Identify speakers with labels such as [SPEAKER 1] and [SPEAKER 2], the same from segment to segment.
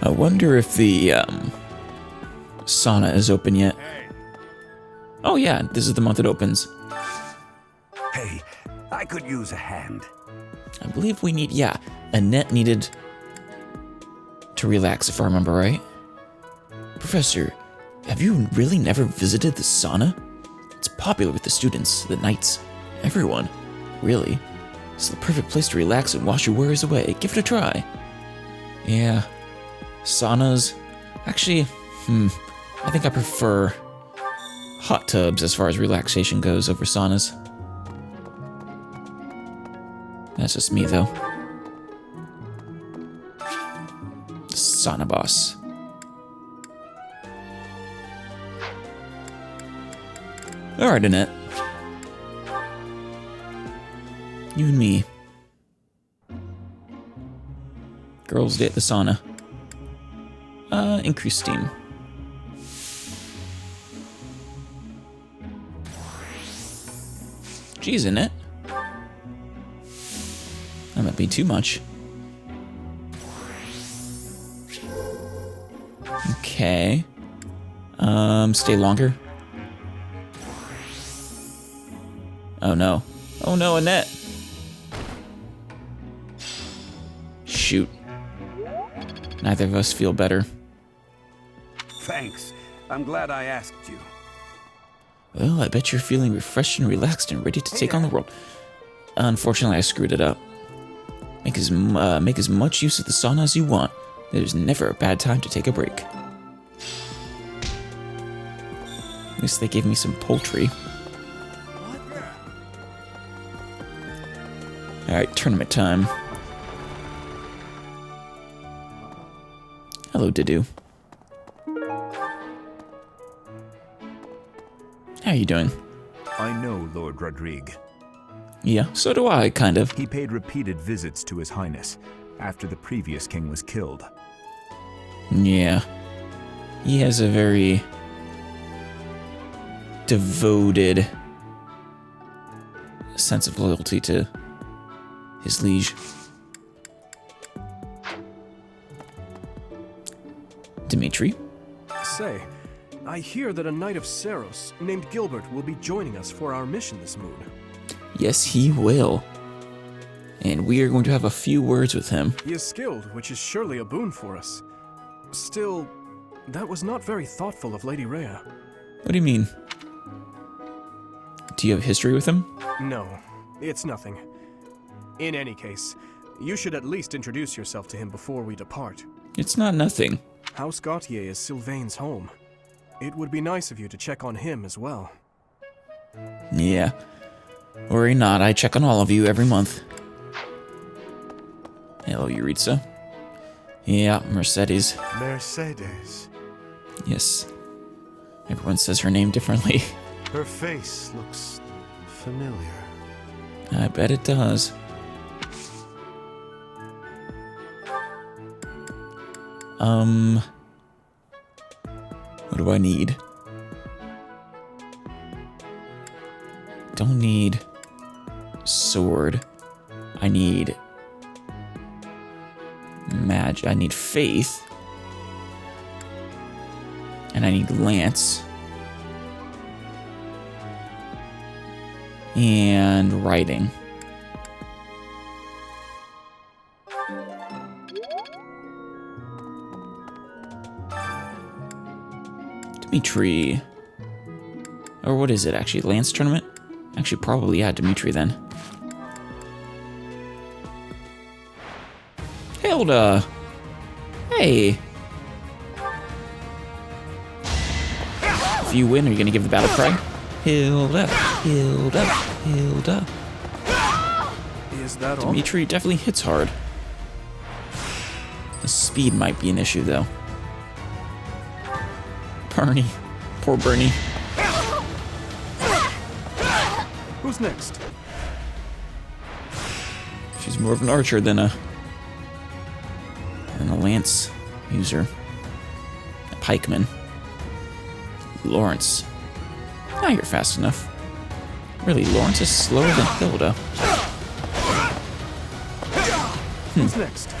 [SPEAKER 1] I wonder if the sauna is open yet. Oh yeah, this is the month it opens.
[SPEAKER 2] Hey, I could use a hand.
[SPEAKER 1] I believe we need, yeah, Annette needed to relax, if I remember right. Professor, have you really never visited the sauna? It's popular with the students, the knights, everyone. Really. It's the perfect place to relax and wash your worries away. Give it a try. Yeah. Saunas. Actually, I think I prefer hot tubs as far as relaxation goes over saunas. That's just me, though. Sauna boss. Alright, Annette. You and me. Girls day at the sauna. Increase steam. Jeez, Annette. That might be too much. Okay. Stay longer. Oh no. Oh no, Annette. Shoot. Neither of us feel better.
[SPEAKER 2] Thanks. I'm glad I asked you.
[SPEAKER 1] Well, I bet you're feeling refreshed and relaxed and ready to take on the world. Unfortunately, I screwed it up. Make as much use of the sauna as you want. There's never a bad time to take a break. At least they gave me some poultry. Alright, tournament time. Hello, Didu. How are you doing?
[SPEAKER 3] I know Lord Rodrigue.
[SPEAKER 1] Yeah, so do I, kind of.
[SPEAKER 3] He paid repeated visits to His Highness after the previous king was killed.
[SPEAKER 1] Yeah. He has a very devoted sense of loyalty to his liege. Dimitri?
[SPEAKER 4] Say, I hear that a knight of Seros named Gilbert will be joining us for our mission this moon.
[SPEAKER 1] Yes, he will. And we are going to have a few words with him.
[SPEAKER 4] He is skilled, which is surely a boon for us. Still, that was not very thoughtful of Lady Rhea.
[SPEAKER 1] What do you mean? Do you have history with him?
[SPEAKER 4] No, it's nothing. In any case, you should at least introduce yourself to him before we depart.
[SPEAKER 1] It's not nothing.
[SPEAKER 4] House Gautier is Sylvain's home. It would be nice of you to check on him as well.
[SPEAKER 1] Yeah. Worry not, I check on all of you every month. Hello, Yuritsa. Yeah, Mercedes.
[SPEAKER 5] Mercedes.
[SPEAKER 1] Yes. Everyone says her name differently.
[SPEAKER 5] Her face looks familiar.
[SPEAKER 1] I bet it does. What do I need? Don't need sword. I need magic. I need faith. And I need lance. And writing. Dimitri. Or what is it actually? Lance tournament? Actually, probably, yeah, Dimitri then. Hilda! Hey! If you win, are you gonna give the battle cry? Hilda, Hilda, Hilda.
[SPEAKER 4] Is that all?
[SPEAKER 1] Dimitri definitely hits hard. The speed might be an issue, though. Bernie. Poor Bernie.
[SPEAKER 4] Who's next?
[SPEAKER 1] She's more of an archer than a lance user. A pikeman. Lawrence. Now you're fast enough. Really, Lawrence is slower than Hilda.
[SPEAKER 4] Who's next?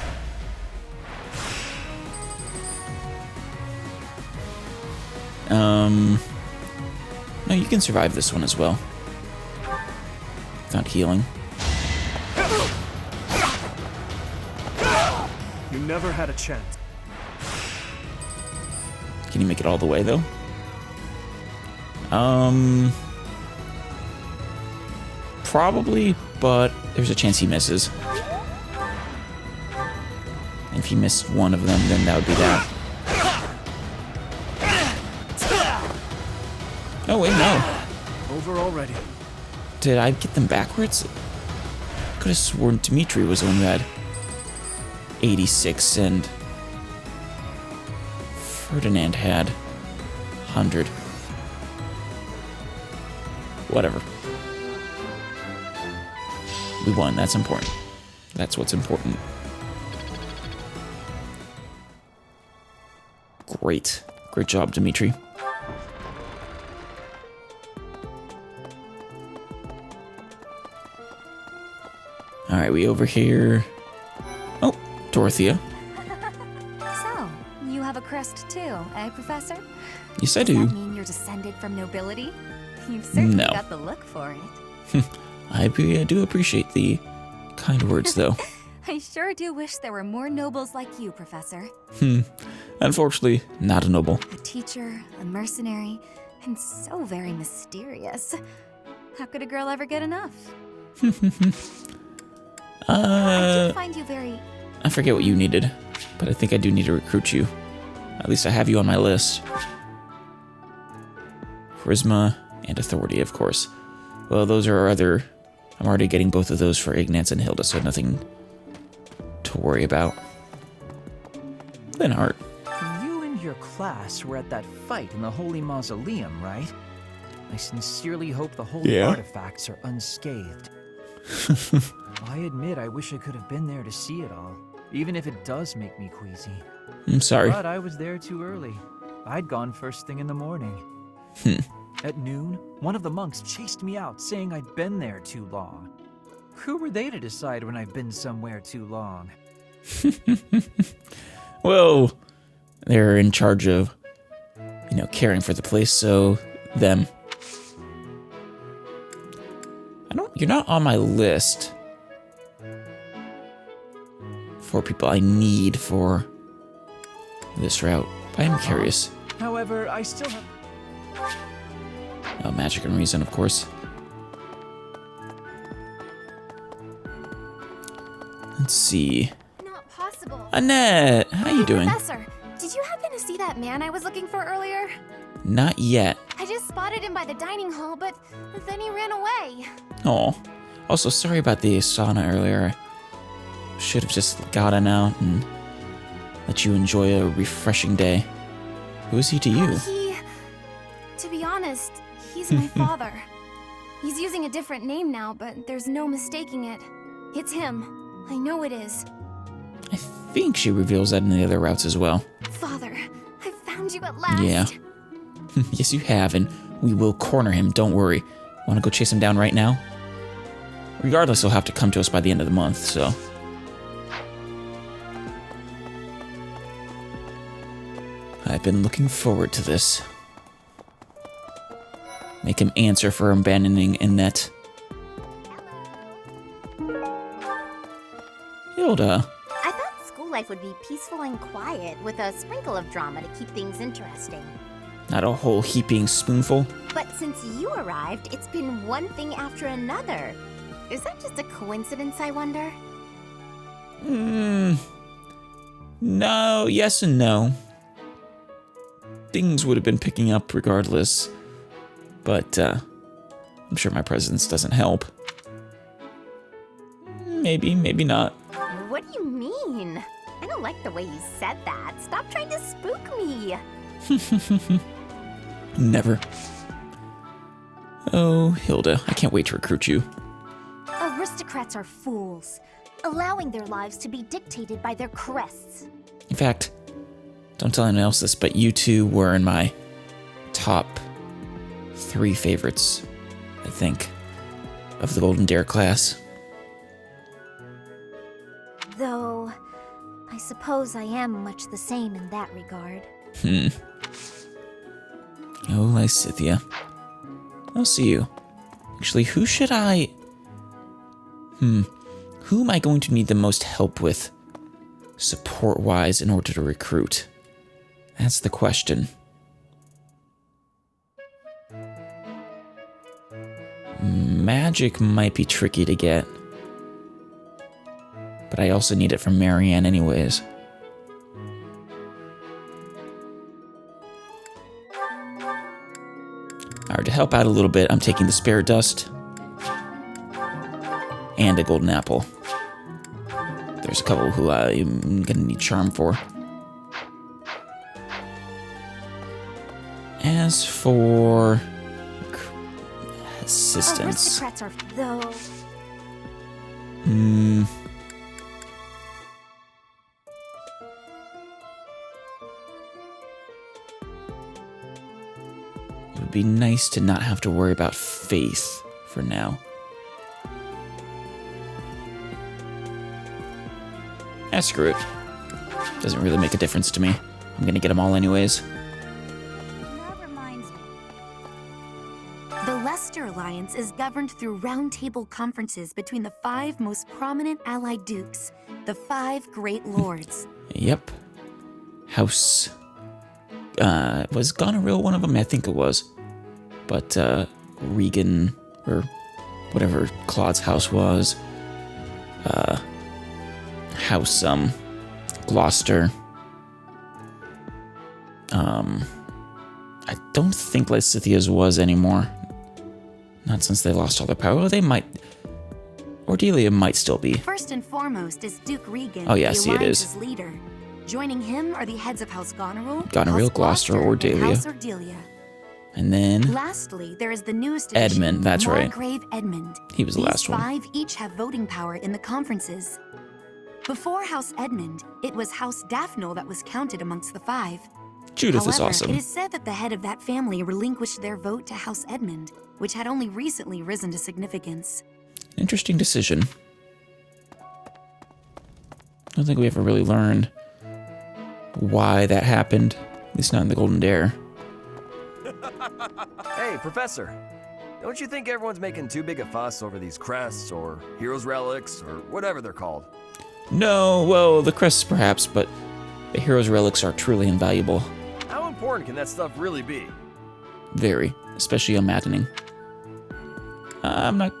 [SPEAKER 1] No, you can survive this one as well. Without healing.
[SPEAKER 4] You never had a chance.
[SPEAKER 1] Can you make it all the way, though? Probably, but there's a chance he misses. If he missed one of them, then that would be that. Oh, wait, no.
[SPEAKER 4] Over already.
[SPEAKER 1] Did I get them backwards? Could have sworn Dimitri was the one who had 86 and Ferdinand had 100. Whatever. We won. That's important. That's what's important. Great. Great job, Dimitri. Alright, we over here. Oh, Dorothea.
[SPEAKER 6] So, you have a crest too, eh, Professor?
[SPEAKER 1] Yes, I
[SPEAKER 6] Does
[SPEAKER 1] do.
[SPEAKER 6] that mean you're descended from nobility? You've certainly
[SPEAKER 1] No.
[SPEAKER 6] got the look for it.
[SPEAKER 1] I do appreciate the kind words, though.
[SPEAKER 6] I sure do wish there were more nobles like you, Professor.
[SPEAKER 1] Unfortunately, not a noble.
[SPEAKER 6] A teacher, a mercenary, and so very mysterious. How could a girl ever get enough? I do find you very...
[SPEAKER 1] I forget what you needed, but I think I do need to recruit you. At least I have you on my list. Charisma and authority, of course. Well, those are our other... I'm already getting both of those for Ignatz and Hilda, so nothing to worry about. Then Art.
[SPEAKER 7] You and your class were at that fight in the Holy Mausoleum, right? I sincerely hope the holy artifacts are unscathed. I admit I wish I could have been there to see it all, even if it does make me queasy.
[SPEAKER 1] I'm sorry.
[SPEAKER 7] But I was there too early. I'd gone first thing in the morning. At noon, one of the monks chased me out, saying I'd been there too long. Who were they to decide when I've been somewhere too long?
[SPEAKER 1] Well, they're in charge of, caring for the place, so them. You're not on my list for people I need for this route. But I am curious.
[SPEAKER 7] However, I still have...
[SPEAKER 1] Oh, magic and reason, of course. Let's see.
[SPEAKER 6] Not possible.
[SPEAKER 1] Annette, how you doing?
[SPEAKER 6] Professor, did you happen to see that man I was looking for earlier?
[SPEAKER 1] Not yet.
[SPEAKER 6] I just spotted him by the dining hall, but then he ran away.
[SPEAKER 1] Oh. Also, sorry about the sauna earlier. I should have just gotten out and let you enjoy a refreshing day. Who is he to you?
[SPEAKER 6] To be honest, he's my father. He's using a different name now, but there's no mistaking it. It's him. I know it is.
[SPEAKER 1] I think she reveals that in the other routes as well.
[SPEAKER 6] Father, I found you at last.
[SPEAKER 1] Yeah. Yes, you have, and we will corner him, don't worry. Want to go chase him down right now? Regardless, he'll have to come to us by the end of the month, so... I've been looking forward to this. Make him answer for abandoning Annette. Hilda.
[SPEAKER 8] I thought school life would be peaceful and quiet, with a sprinkle of drama to keep things interesting.
[SPEAKER 1] Not a whole heaping spoonful.
[SPEAKER 8] But since you arrived, it's been one thing after another. Is that just a coincidence, I wonder?
[SPEAKER 1] No, yes and no. Things would have been picking up regardless. But, I'm sure my presence doesn't help. Maybe, maybe not.
[SPEAKER 8] What do you mean? I don't like the way you said that. Stop trying to spook me.
[SPEAKER 1] Never. Oh, Hilda, I can't wait to recruit you.
[SPEAKER 8] Aristocrats are fools, allowing their lives to be dictated by their crests.
[SPEAKER 1] In fact, don't tell anyone else this, but you two were in my top 3 favorites, I think, of the Golden Dare class.
[SPEAKER 8] Though, I suppose I am much the same in that regard.
[SPEAKER 1] No Lysithia. I'll see you. Actually, who should I... Who am I going to need the most help with, support-wise, in order to recruit? That's the question. Magic might be tricky to get. But I also need it from Marianne anyways. Alright, to help out a little bit, I'm taking the spare dust and a golden apple. There's a couple who I'm gonna need charm for. As for assistance,
[SPEAKER 8] Aristocrats are though.
[SPEAKER 1] It would be nice to not have to worry about faith for now. Screw it. Doesn't really make a difference to me. I'm gonna get them all anyways.
[SPEAKER 8] That reminds me. The Leicester Alliance is governed through roundtable conferences between the 5 most prominent allied dukes, the 5 great lords.
[SPEAKER 1] Yep. House. Was Goneril one of them? I think it was. But, Regan, or whatever Claude's house was. House, Gloucester. I don't think Lysithia's was anymore. Not since they lost all their power. Well, they might... Ordelia might still be.
[SPEAKER 8] First and foremost is Duke Regan,
[SPEAKER 1] Oh, yeah,
[SPEAKER 8] the
[SPEAKER 1] see, it is.
[SPEAKER 8] Alliance's leader. Joining him are the heads of House Goneril,
[SPEAKER 1] Goneril,
[SPEAKER 8] House
[SPEAKER 1] Gloucester,
[SPEAKER 8] and
[SPEAKER 1] Ordelia.
[SPEAKER 8] House Ordelia.
[SPEAKER 1] And then...
[SPEAKER 8] Lastly, there is the newest addition,
[SPEAKER 1] Edmund, that's right.
[SPEAKER 8] Margrave Edmund.
[SPEAKER 1] He was the last one.
[SPEAKER 8] These 5 each have voting power in the conferences. Before House Edmund, it was House Daphne that was counted amongst the 5.
[SPEAKER 1] Judith
[SPEAKER 8] However,
[SPEAKER 1] is awesome.
[SPEAKER 8] it is said that the head of that family relinquished their vote to House Edmund, which had only recently risen to significance.
[SPEAKER 1] Interesting decision. I don't think we ever really learned why that happened. At least not in the Golden Dare.
[SPEAKER 9] Hey, Professor. Don't you think everyone's making too big a fuss over these crests or heroes relics or whatever they're called?
[SPEAKER 1] No, well, the crests perhaps, but the hero's relics are truly invaluable.
[SPEAKER 9] How important can that stuff really be?
[SPEAKER 1] Very, especially on maddening. I'm not...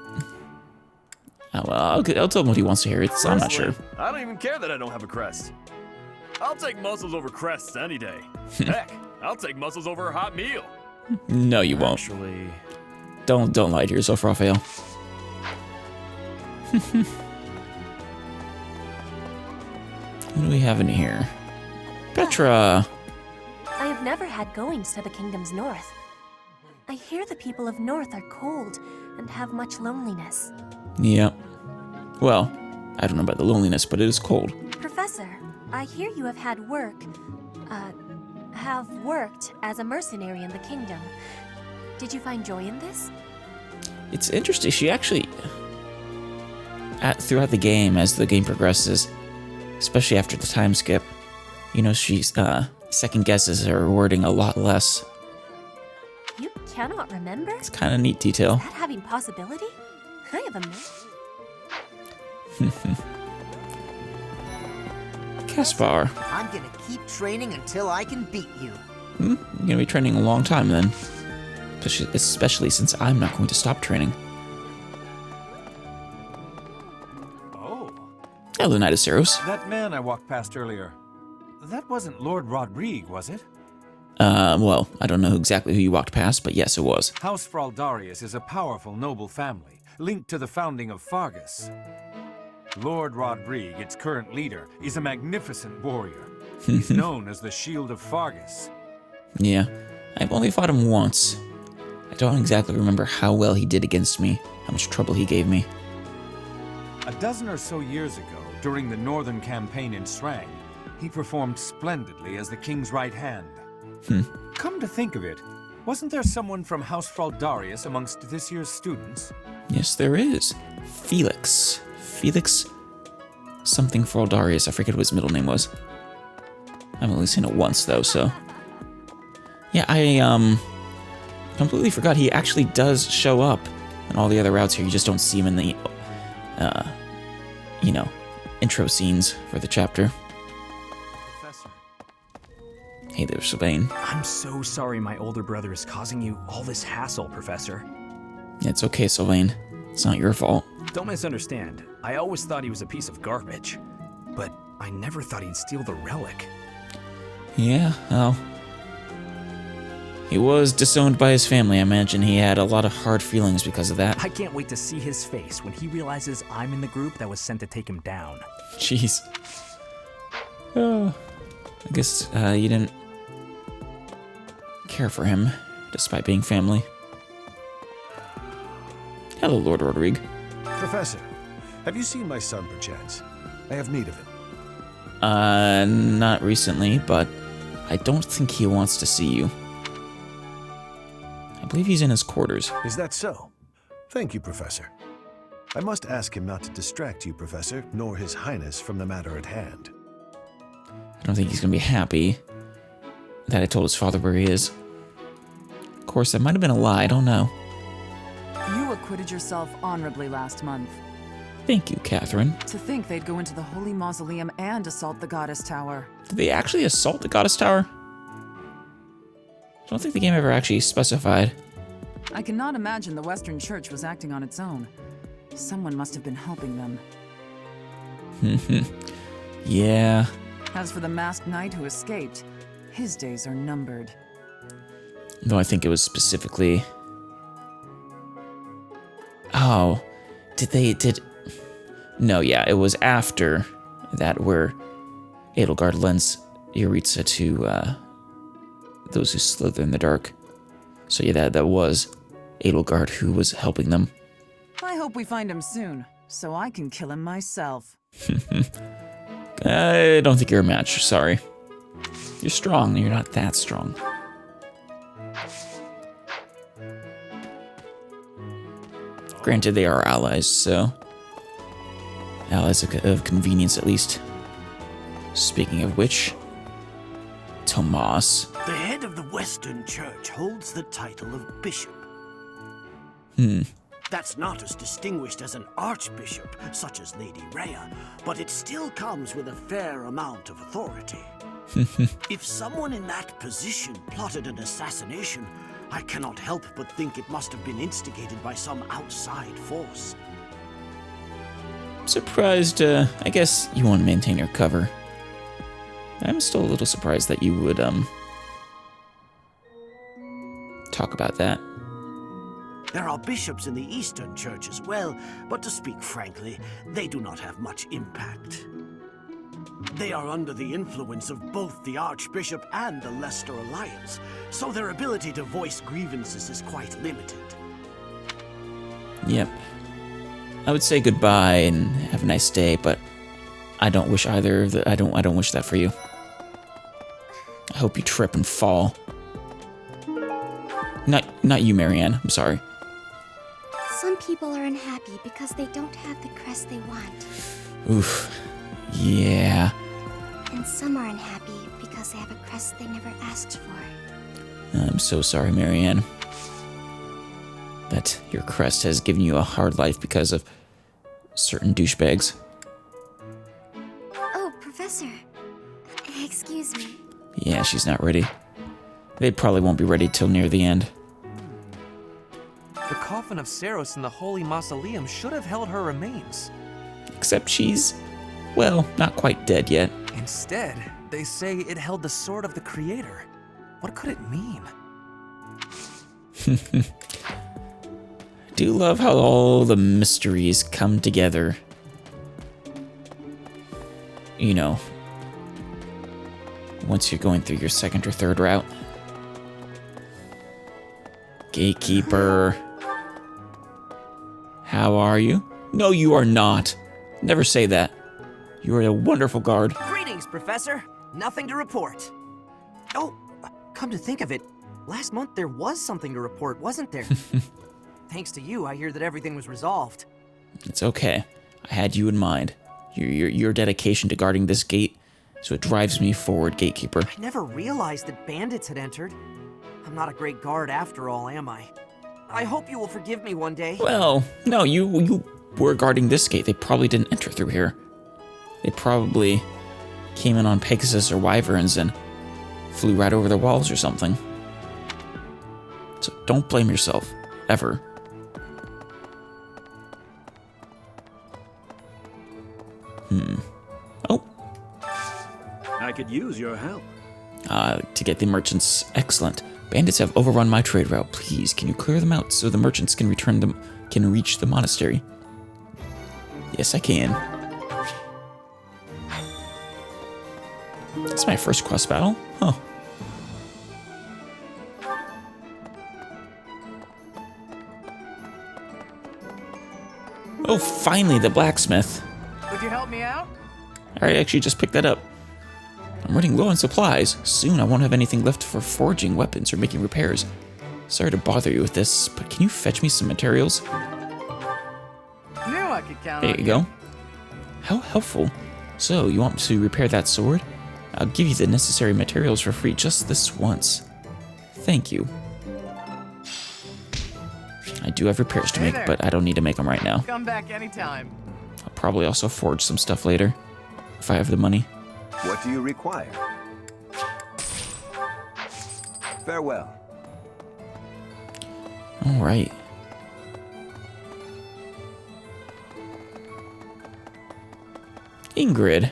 [SPEAKER 1] Oh, well, I'll tell him what he wants to hear. I'm not sure.
[SPEAKER 9] I don't even care that I don't have a crest. I'll take muscles over crests any day. Heck, I'll take muscles over a hot meal.
[SPEAKER 1] No, you won't.
[SPEAKER 9] Actually...
[SPEAKER 1] Don't lie to yourself, Raphael. What do we have in here? Petra!
[SPEAKER 10] I have never had goings to the kingdom's north. I hear the people of north are cold and have much loneliness.
[SPEAKER 1] Yep. Well, I don't know about the loneliness, but it is cold.
[SPEAKER 10] Professor, I hear you have had worked as a mercenary in the kingdom. Did you find joy in this?
[SPEAKER 1] It's interesting. She actually, throughout the game, as the game progresses, especially after the time skip, you know, she's second guesses her wording a lot less.
[SPEAKER 10] You cannot remember?
[SPEAKER 1] It's kind of neat detail.
[SPEAKER 10] Is that having possibility? I have a
[SPEAKER 1] Caspar.
[SPEAKER 11] I'm gonna keep training until I can beat you.
[SPEAKER 1] You're gonna be training a long time then. Especially since I'm not going to stop training.
[SPEAKER 5] Oh.
[SPEAKER 1] Hello, Nitesco.
[SPEAKER 12] That man I walked past earlier, that wasn't Lord Rodrigue, was it?
[SPEAKER 1] Well, I don't know exactly who you walked past, but yes, it was.
[SPEAKER 12] House Fraldarius is a powerful noble family, linked to the founding of Fargus. Lord Rodrigue, its current leader, is a magnificent warrior. He's known as the Shield of Fargus.
[SPEAKER 1] Yeah, I've only fought him once. I don't exactly remember how well he did against me, how much trouble he gave me.
[SPEAKER 12] A dozen or so years ago, during the northern campaign in Srang, he performed splendidly as the king's right hand. Come to think of it, wasn't there someone from House Fraldarius amongst this year's students?
[SPEAKER 1] Yes, there is. Felix. Felix something Fraldarius. I forget what his middle name was. I've only seen it once, though, so... Yeah, Completely forgot he actually does show up in all the other routes here. You just don't see him in the, you know, intro scenes for the chapter.
[SPEAKER 13] Professor.
[SPEAKER 1] Hey there, Sylvain.
[SPEAKER 13] I'm so sorry my older brother is causing you all this hassle, Professor.
[SPEAKER 1] It's okay, Sylvain. It's not your fault.
[SPEAKER 13] Don't misunderstand. I always thought he was a piece of garbage. But I never thought he'd steal the relic.
[SPEAKER 1] Yeah, well... he was disowned by his family. I imagine he had a lot of hard feelings because of that.
[SPEAKER 13] I can't wait to see his face when he realizes I'm in the group that was sent to take him down.
[SPEAKER 1] Jeez. I guess you didn't care for him, despite being family. Hello, Lord Rodrigue.
[SPEAKER 14] Professor, have you seen my son, perchance? I have need of him.
[SPEAKER 1] Not recently, but I don't think he wants to see you. I believe he's in his quarters.
[SPEAKER 14] Is that so? Thank you, Professor. I must ask him not to distract you, Professor, nor His Highness from the matter at hand.
[SPEAKER 1] I don't think he's gonna be happy that I told his father where he is. Of course, that might have been a lie, I don't know.
[SPEAKER 15] You acquitted yourself honorably last month.
[SPEAKER 1] Thank you, Catherine.
[SPEAKER 15] To think they'd go into the Holy Mausoleum and assault the Goddess Tower.
[SPEAKER 1] Did they actually assault the Goddess Tower? I don't think the game ever actually specified.
[SPEAKER 15] I cannot imagine the Western Church was acting on its own. Someone must have been helping them.
[SPEAKER 1] Yeah.
[SPEAKER 15] As for the masked knight who escaped, his days are numbered.
[SPEAKER 1] Though I think it was specifically... oh, did... no, yeah, it was after that where Edelgard lends Yuritsa to those who slither in the dark. So yeah, that was Edelgard who was helping them.
[SPEAKER 15] I hope we find him soon, so I can kill him myself.
[SPEAKER 1] I don't think you're a match, sorry. You're strong, you're not that strong. Granted, they are allies, so... allies of convenience, at least. Speaking of which... Tomas.
[SPEAKER 16] The head of the Western Church holds the title of bishop. That's not as distinguished as an archbishop, such as Lady Rhea, but it still comes with a fair amount of authority. If someone in that position plotted an assassination, I cannot help but think it must have been instigated by some outside force.
[SPEAKER 1] I'm surprised, I guess you want to maintain your cover. I'm still a little surprised that you would, talk about that.
[SPEAKER 16] There are bishops in the Eastern Church as well, but to speak frankly, they do not have much impact. They are under the influence of both the Archbishop and the Leicester Alliance, so their ability to voice grievances is quite limited.
[SPEAKER 1] Yep. I would say goodbye and have a nice day, but I don't wish either of the, I don't wish that for you. I hope you trip and fall. Not you, Marianne. I'm sorry.
[SPEAKER 6] Some people are unhappy because they don't have the crest they want.
[SPEAKER 1] Oof. Yeah.
[SPEAKER 6] And some are unhappy because they have a crest they never asked for.
[SPEAKER 1] I'm so sorry, Marianne. That your crest has given you a hard life because of certain douchebags.
[SPEAKER 6] Oh, Professor. Excuse me.
[SPEAKER 1] Yeah, she's not ready. They probably won't be ready till near the end.
[SPEAKER 5] The coffin of Saros in the Holy Mausoleum should have held her remains.
[SPEAKER 1] Except she's, well, not quite dead yet.
[SPEAKER 5] Instead, they say it held the sword of the Creator. What could it mean?
[SPEAKER 1] Do love how all the mysteries come together. You know, once you're going through your second or third route. Gatekeeper. How are you? No, you are not. Never say that. You are a wonderful guard.
[SPEAKER 11] Greetings, Professor. Nothing to report. Oh, come to think of it, last month there was something to report, wasn't there? Thanks to you, I hear that everything was resolved.
[SPEAKER 1] It's okay. I had you in mind. Your dedication to guarding this gate, so it drives me forward, Gatekeeper.
[SPEAKER 11] I never realized that bandits had entered. I'm not a great guard after all, am I? I hope you will forgive me one day.
[SPEAKER 1] Well, no, you were guarding this gate. They probably didn't enter through here. They probably came in on Pegasus or Wyverns and flew right over the walls or something. So don't blame yourself, ever. Oh.
[SPEAKER 16] I could use your help.
[SPEAKER 1] To get the merchants. Excellent. Bandits have overrun my trade route. Please, can you clear them out so the merchants can reach the monastery? Yes, I can. That's my first quest battle? Huh. Oh, finally, the blacksmith.
[SPEAKER 7] Would you help me out?
[SPEAKER 1] I actually just picked that up. I'm running low on supplies. Soon I won't have anything left for forging weapons or making repairs. Sorry to bother you with this, but can you fetch me some materials?
[SPEAKER 7] Knew I could count on
[SPEAKER 1] There you go. How helpful. So, you want to repair that sword? I'll give you the necessary materials for free just this once. Thank you. I do have repairs to make, but I don't need to make them right now.
[SPEAKER 7] Come back anytime.
[SPEAKER 1] I'll probably also forge some stuff later, if I have the money.
[SPEAKER 2] What do you require? Farewell.
[SPEAKER 1] All right. Ingrid.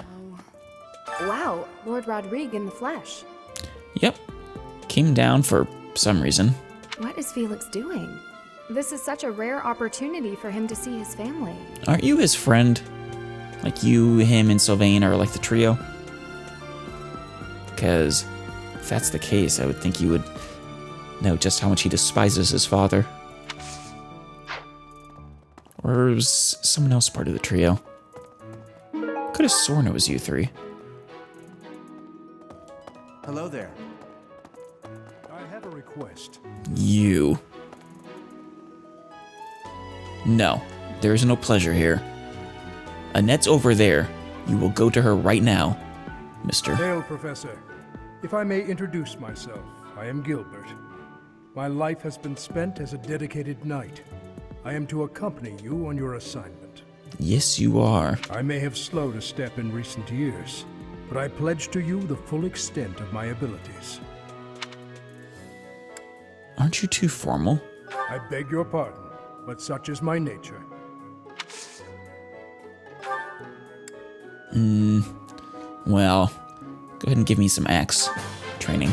[SPEAKER 17] Wow, Lord Rodrigue in the flesh.
[SPEAKER 1] Yep. Came down for some reason.
[SPEAKER 17] What is Felix doing? This is such a rare opportunity for him to see his family.
[SPEAKER 1] Aren't you his friend? Like you, him, and Sylvain are like the trio? Because if that's the case, I would think you would know just how much he despises his father. Or was someone else part of the trio? Could have sworn it was you three.
[SPEAKER 18] Hello there. I have a request.
[SPEAKER 1] You. No, there is no pleasure here. Annette's over there. You will go to her right now, mister.
[SPEAKER 19] Hail, Professor. If I may introduce myself, I am Gilbert. My life has been spent as a dedicated knight. I am to accompany you on your assignment.
[SPEAKER 1] Yes, you are.
[SPEAKER 19] I may have slowed a step in recent years, but I pledge to you the full extent of my abilities.
[SPEAKER 1] Aren't you too formal?
[SPEAKER 19] I beg your pardon, but such is my nature.
[SPEAKER 1] Well, go ahead and give me some axe training.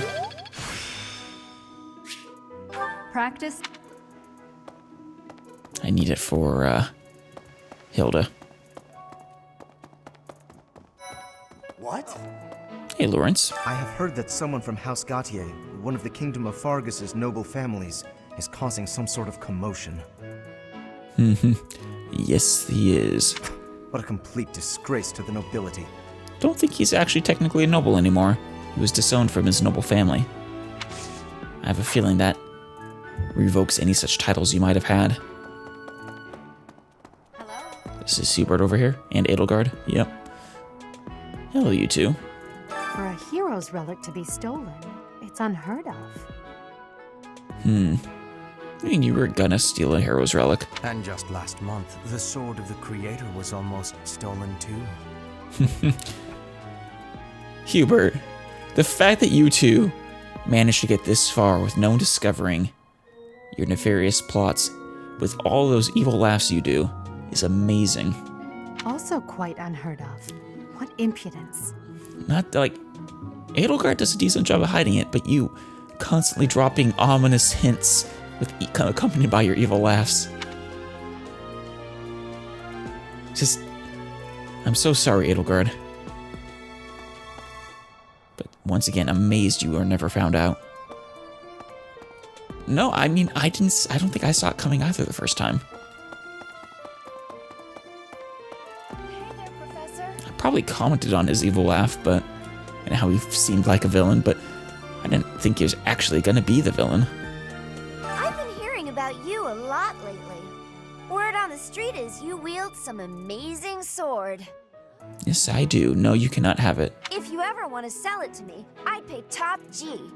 [SPEAKER 17] Practice.
[SPEAKER 1] I need it for, Hilda.
[SPEAKER 20] What?
[SPEAKER 1] Hey, Lawrence.
[SPEAKER 20] I have heard that someone from House Gautier, one of the Kingdom of Fargus's noble families, is causing some sort of commotion.
[SPEAKER 1] Yes, he is.
[SPEAKER 20] What a complete disgrace to the nobility.
[SPEAKER 1] Don't think he's actually technically a noble anymore. He was disowned from his noble family. I have a feeling that revokes any such titles you might have had. Hello? This is Seabird over here, and Edelgard. Yep. Hello, you two.
[SPEAKER 21] For a hero's relic to be stolen, it's unheard of.
[SPEAKER 1] I mean, you were gonna steal a hero's relic.
[SPEAKER 13] And just last month, the sword of the creator was almost stolen too.
[SPEAKER 1] Hubert, the fact that you two managed to get this far with no one discovering your nefarious plots with all those evil laughs you do is amazing.
[SPEAKER 21] Also quite unheard of. What impudence.
[SPEAKER 1] Not like Edelgard does a decent job of hiding it, but you constantly dropping ominous hints with accompanied by your evil laughs. Just, I'm so sorry, Edelgard. But once again, amazed you were never found out. No, I mean, I don't think I saw it coming either the first time.
[SPEAKER 6] Hey there, Professor.
[SPEAKER 1] I probably commented on his evil laugh, and how he seemed like a villain, but I didn't think he was actually gonna be the villain.
[SPEAKER 22] I've been hearing about you a lot lately. Word on the street is you wield some amazing sword.
[SPEAKER 1] Yes, I do. No, you cannot have it.
[SPEAKER 22] If you ever want to sell it to me, I'd pay top G.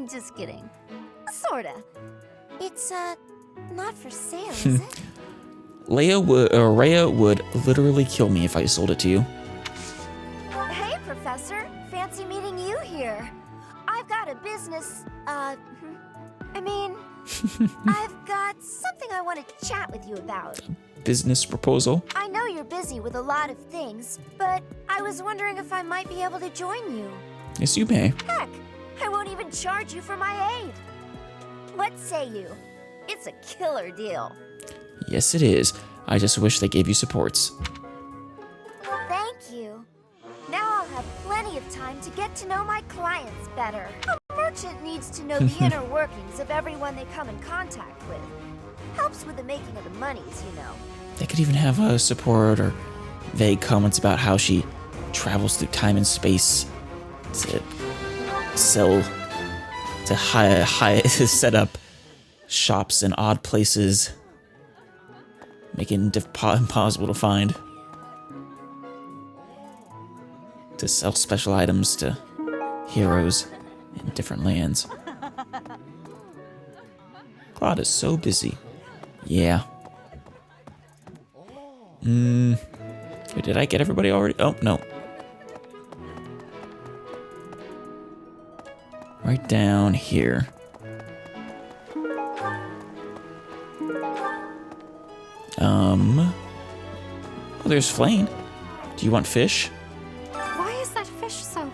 [SPEAKER 22] Just kidding. Sorta. It's, not for sale, is it?
[SPEAKER 1] Rhea would literally kill me if I sold it to you.
[SPEAKER 22] Hey, Professor. Fancy meeting you here. I've got a business, I've got something I want to chat with you about.
[SPEAKER 1] Business proposal?
[SPEAKER 22] I know you're busy with a lot of things, but I was wondering if I might be able to join you.
[SPEAKER 1] Yes, you may.
[SPEAKER 22] Heck, I won't even charge you for my aid. What say you? It's a killer deal.
[SPEAKER 1] Yes, it is. I just wish they gave you supports.
[SPEAKER 22] Thank you. Now I'll have plenty of time to get to know my clients better. A merchant needs to know the inner workings of everyone they come in contact with. Helps with the making of the monies, you know.
[SPEAKER 1] They could even have a support or vague comments about how she travels through time and space to sell, to set up shops in odd places, making it impossible to find, to sell special items to heroes in different lands. Claude is so busy. Yeah. Wait, did I get everybody already? Oh, no. Right down here. Oh, there's Flane. Do you want fish?
[SPEAKER 17] Why is that fish so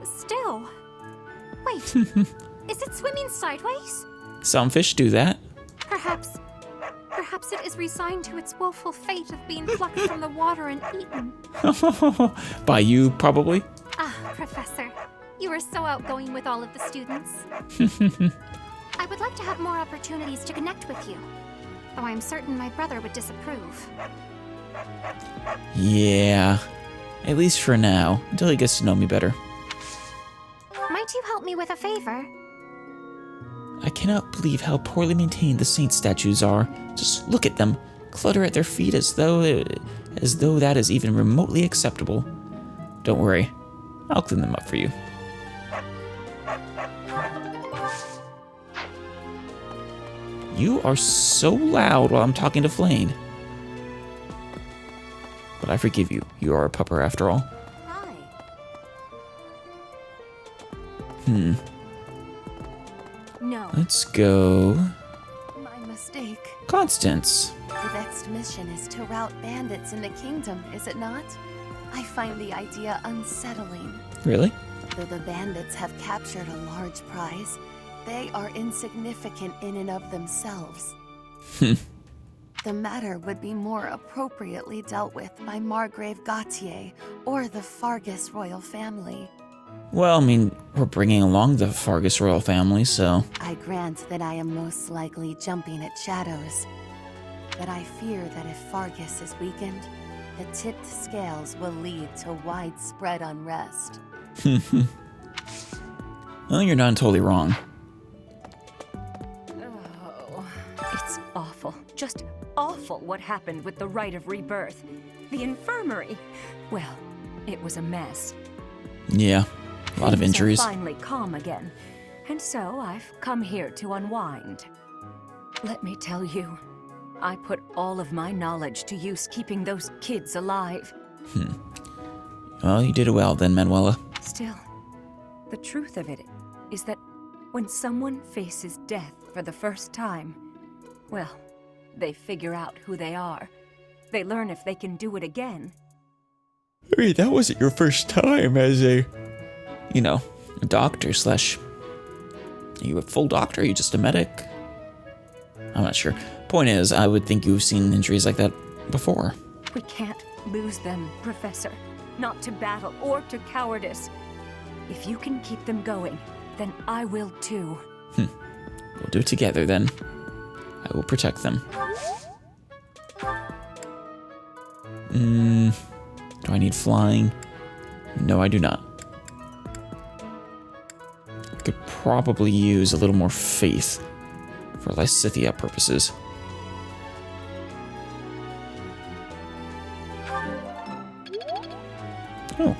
[SPEAKER 17] still? Wait, is it swimming sideways?
[SPEAKER 1] Some fish do that.
[SPEAKER 17] Perhaps it is resigned to its woeful fate of being plucked from the water and eaten.
[SPEAKER 1] By you, probably?
[SPEAKER 17] Ah, Professor, you are so outgoing with all of the students. I would like to have more opportunities to connect with you, though I am certain my brother would disapprove.
[SPEAKER 1] Yeah, at least for now, until he gets to know me better.
[SPEAKER 17] Might you help me with a favor?
[SPEAKER 1] I cannot believe how poorly maintained the saint statues are. Just look at them, clutter at their feet as though that is even remotely acceptable. Don't worry, I'll clean them up for you. You are so loud while I'm talking to Flane. But I forgive you. You are a pupper after all.
[SPEAKER 8] No.
[SPEAKER 1] Let's go.
[SPEAKER 8] My mistake.
[SPEAKER 1] Constance.
[SPEAKER 8] The next mission is to rout bandits in the kingdom, is it not? I find the idea unsettling.
[SPEAKER 1] Really?
[SPEAKER 8] Though the bandits have captured a large prize, they are insignificant in and of themselves. The matter would be more appropriately dealt with by Margrave Gautier or the Fargus royal family.
[SPEAKER 1] Well, I mean, we're bringing along the Fargus royal family, so...
[SPEAKER 8] I grant that I am most likely jumping at shadows, but I fear that if Fargus is weakened, the tipped scales will lead to widespread unrest.
[SPEAKER 1] Well, you're not totally wrong.
[SPEAKER 3] Oh, it's awful. Just awful what happened with the Rite of Rebirth. The infirmary. Well, it was a mess.
[SPEAKER 1] Yeah, a lot of
[SPEAKER 3] Things
[SPEAKER 1] injuries.
[SPEAKER 3] are finally calm again, and so I've come here to unwind. Let me tell you, I put all of my knowledge to use keeping those kids alive.
[SPEAKER 1] Well, you did well then, Manuela.
[SPEAKER 3] Still, the truth of it is that when someone faces death for the first time, well, they figure out who they are. They learn if they can do it again.
[SPEAKER 1] I mean, that wasn't your first time as a, you know, a doctor slash... Are you a full doctor? Are you just a medic? I'm not sure. Point is, I would think you've seen injuries like that before.
[SPEAKER 3] We can't lose them, Professor. Not to battle or to cowardice. If you can keep them going, then I will too.
[SPEAKER 1] We'll do it together then. I will protect them. Do I need flying? No, I do not. Could probably use a little more faith for Lysithia purposes. Oh.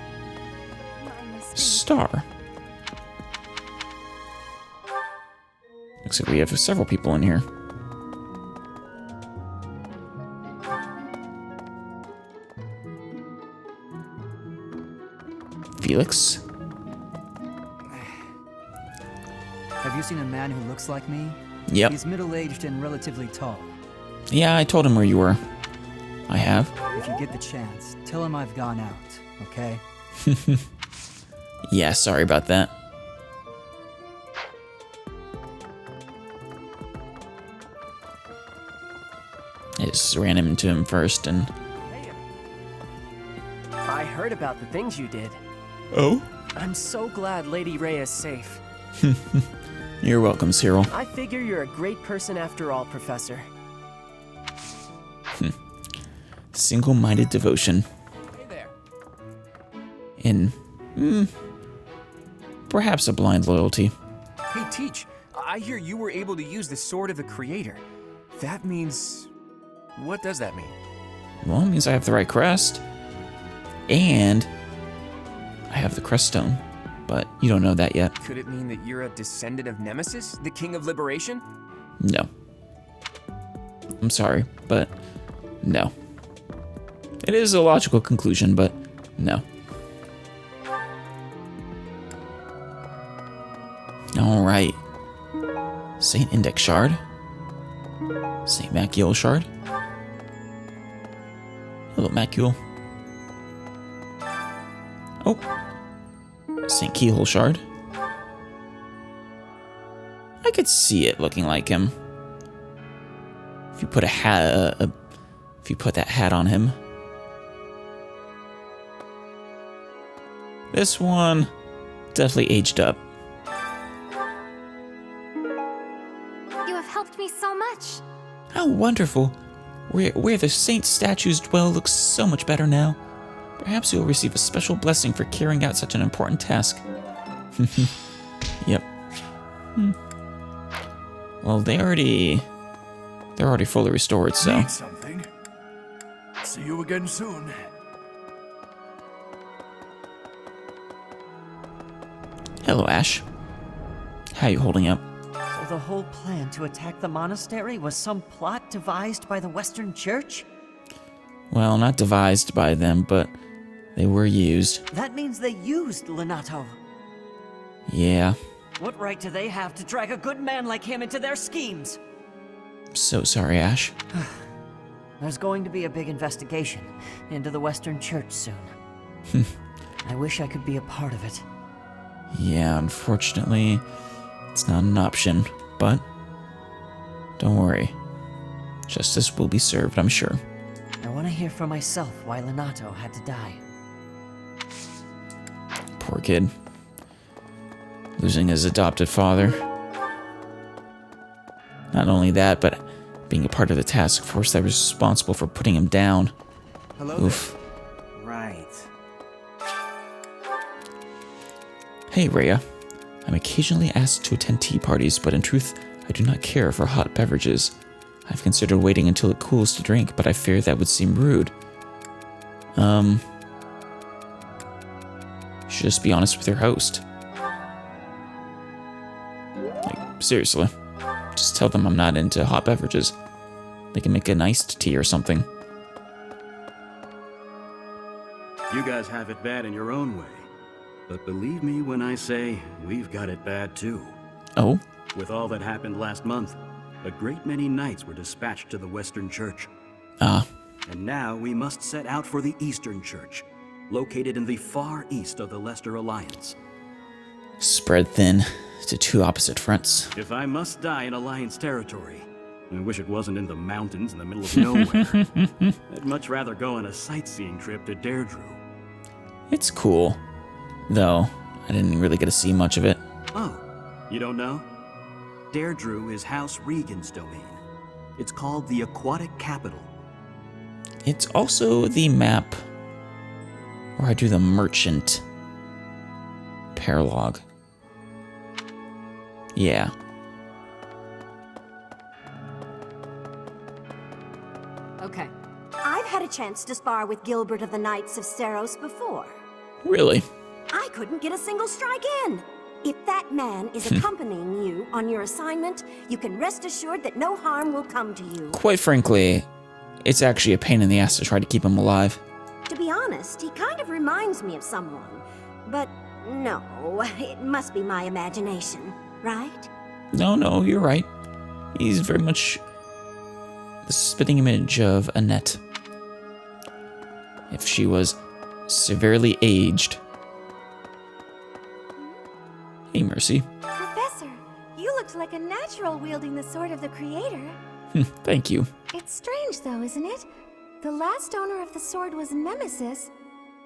[SPEAKER 1] Star. Looks like we have several people in here. Felix?
[SPEAKER 7] Have you seen a man who looks like me?
[SPEAKER 1] Yep.
[SPEAKER 7] He's middle-aged and relatively tall.
[SPEAKER 1] Yeah, I told him where you were. I have.
[SPEAKER 7] If you get the chance, tell him I've gone out, okay?
[SPEAKER 1] Yeah, sorry about that. I just ran into him first and...
[SPEAKER 4] I heard about the things you did.
[SPEAKER 1] Oh?
[SPEAKER 4] I'm so glad Lady Rhea is safe.
[SPEAKER 1] You're welcome, Cyril.
[SPEAKER 4] I figure you're a great person after all, Professor.
[SPEAKER 1] Single-minded devotion.
[SPEAKER 5] Hey there.
[SPEAKER 1] In... perhaps a blind loyalty.
[SPEAKER 5] Hey, Teach, I hear you were able to use the Sword of the Creator. That means... What does that mean?
[SPEAKER 1] Well, it means I have the right crest. And... I have the crest stone. But you don't know that yet.
[SPEAKER 5] Could it mean that you're a descendant of Nemesis, the King of Liberation?
[SPEAKER 1] No. I'm sorry, but no. It is a logical conclusion, but no. Alright. Saint Index Shard. Saint Macule Shard. Hello, Macule. Oh. Saint Keyhole Shard. I could see it looking like him. If you put a hat, if you put that hat on him. This one definitely aged up.
[SPEAKER 17] You have helped me so much.
[SPEAKER 1] How wonderful. Where the saint statues dwell looks so much better now. Perhaps you will receive a special blessing for carrying out such an important task. Yep. Well, they're already fully restored, so.
[SPEAKER 2] Need something. See you again soon.
[SPEAKER 1] Hello, Ash. How you holding up?
[SPEAKER 9] So the whole plan to attack the monastery was some plot devised by the Western Church?
[SPEAKER 1] Well, not devised by them, but they were used.
[SPEAKER 9] That means they used Lenato.
[SPEAKER 1] Yeah.
[SPEAKER 9] What right do they have to drag a good man like him into their schemes?
[SPEAKER 1] So sorry, Ash.
[SPEAKER 9] There's going to be a big investigation into the Western Church soon. I wish I could be a part of it.
[SPEAKER 1] Yeah, unfortunately, it's not an option, but don't worry. Justice will be served, I'm sure.
[SPEAKER 9] I want to hear for myself why Lenato had to die.
[SPEAKER 1] Poor kid. Losing his adopted father. Not only that, but being a part of the task force that was responsible for putting him down.
[SPEAKER 11] Hello.
[SPEAKER 1] Oof.
[SPEAKER 11] There. Right.
[SPEAKER 1] Hey, Rhea. I'm occasionally asked to attend tea parties, but in truth, I do not care for hot beverages. I've considered waiting until it cools to drink, but I fear that would seem rude. You should just be honest with your host. Like, seriously. Just tell them I'm not into hot beverages. They can make an iced tea or something.
[SPEAKER 23] You guys have it bad in your own way. But believe me when I say, we've got it bad too.
[SPEAKER 1] Oh?
[SPEAKER 23] With all that happened last month, a great many knights were dispatched to the Western Church.
[SPEAKER 1] Ah.
[SPEAKER 23] And now we must set out for the Eastern Church, located in the far east of the Leicester Alliance.
[SPEAKER 1] Spread thin to two opposite fronts.
[SPEAKER 23] If I must die in Alliance territory, I wish it wasn't in the mountains in the middle of nowhere. I'd much rather go on a sightseeing trip to Deirdre.
[SPEAKER 1] It's cool. Though, I didn't really get to see much of it.
[SPEAKER 23] Oh, you don't know? Deirdre is House Regan's domain. It's called the Aquatic Capital.
[SPEAKER 1] It's also the map where I do the merchant paralog. Yeah.
[SPEAKER 8] Okay. I've had a chance to spar with Gilbert of the Knights of Saros before.
[SPEAKER 1] Really?
[SPEAKER 10] I couldn't get a single strike in. If that man is accompanying you on your assignment, you can rest assured that no harm will come to you.
[SPEAKER 1] Quite frankly, it's actually a pain in the ass to try to keep him alive.
[SPEAKER 10] To be honest, he kind of reminds me of someone. But no, it must be my imagination, right?
[SPEAKER 1] No, you're right. He's very much the spitting image of Annette. If she was severely aged. Hey, Mercy.
[SPEAKER 22] Professor, you looked like a natural wielding the sword of the creator.
[SPEAKER 1] Thank you.
[SPEAKER 22] It's strange though, isn't it? The last owner of the sword was Nemesis,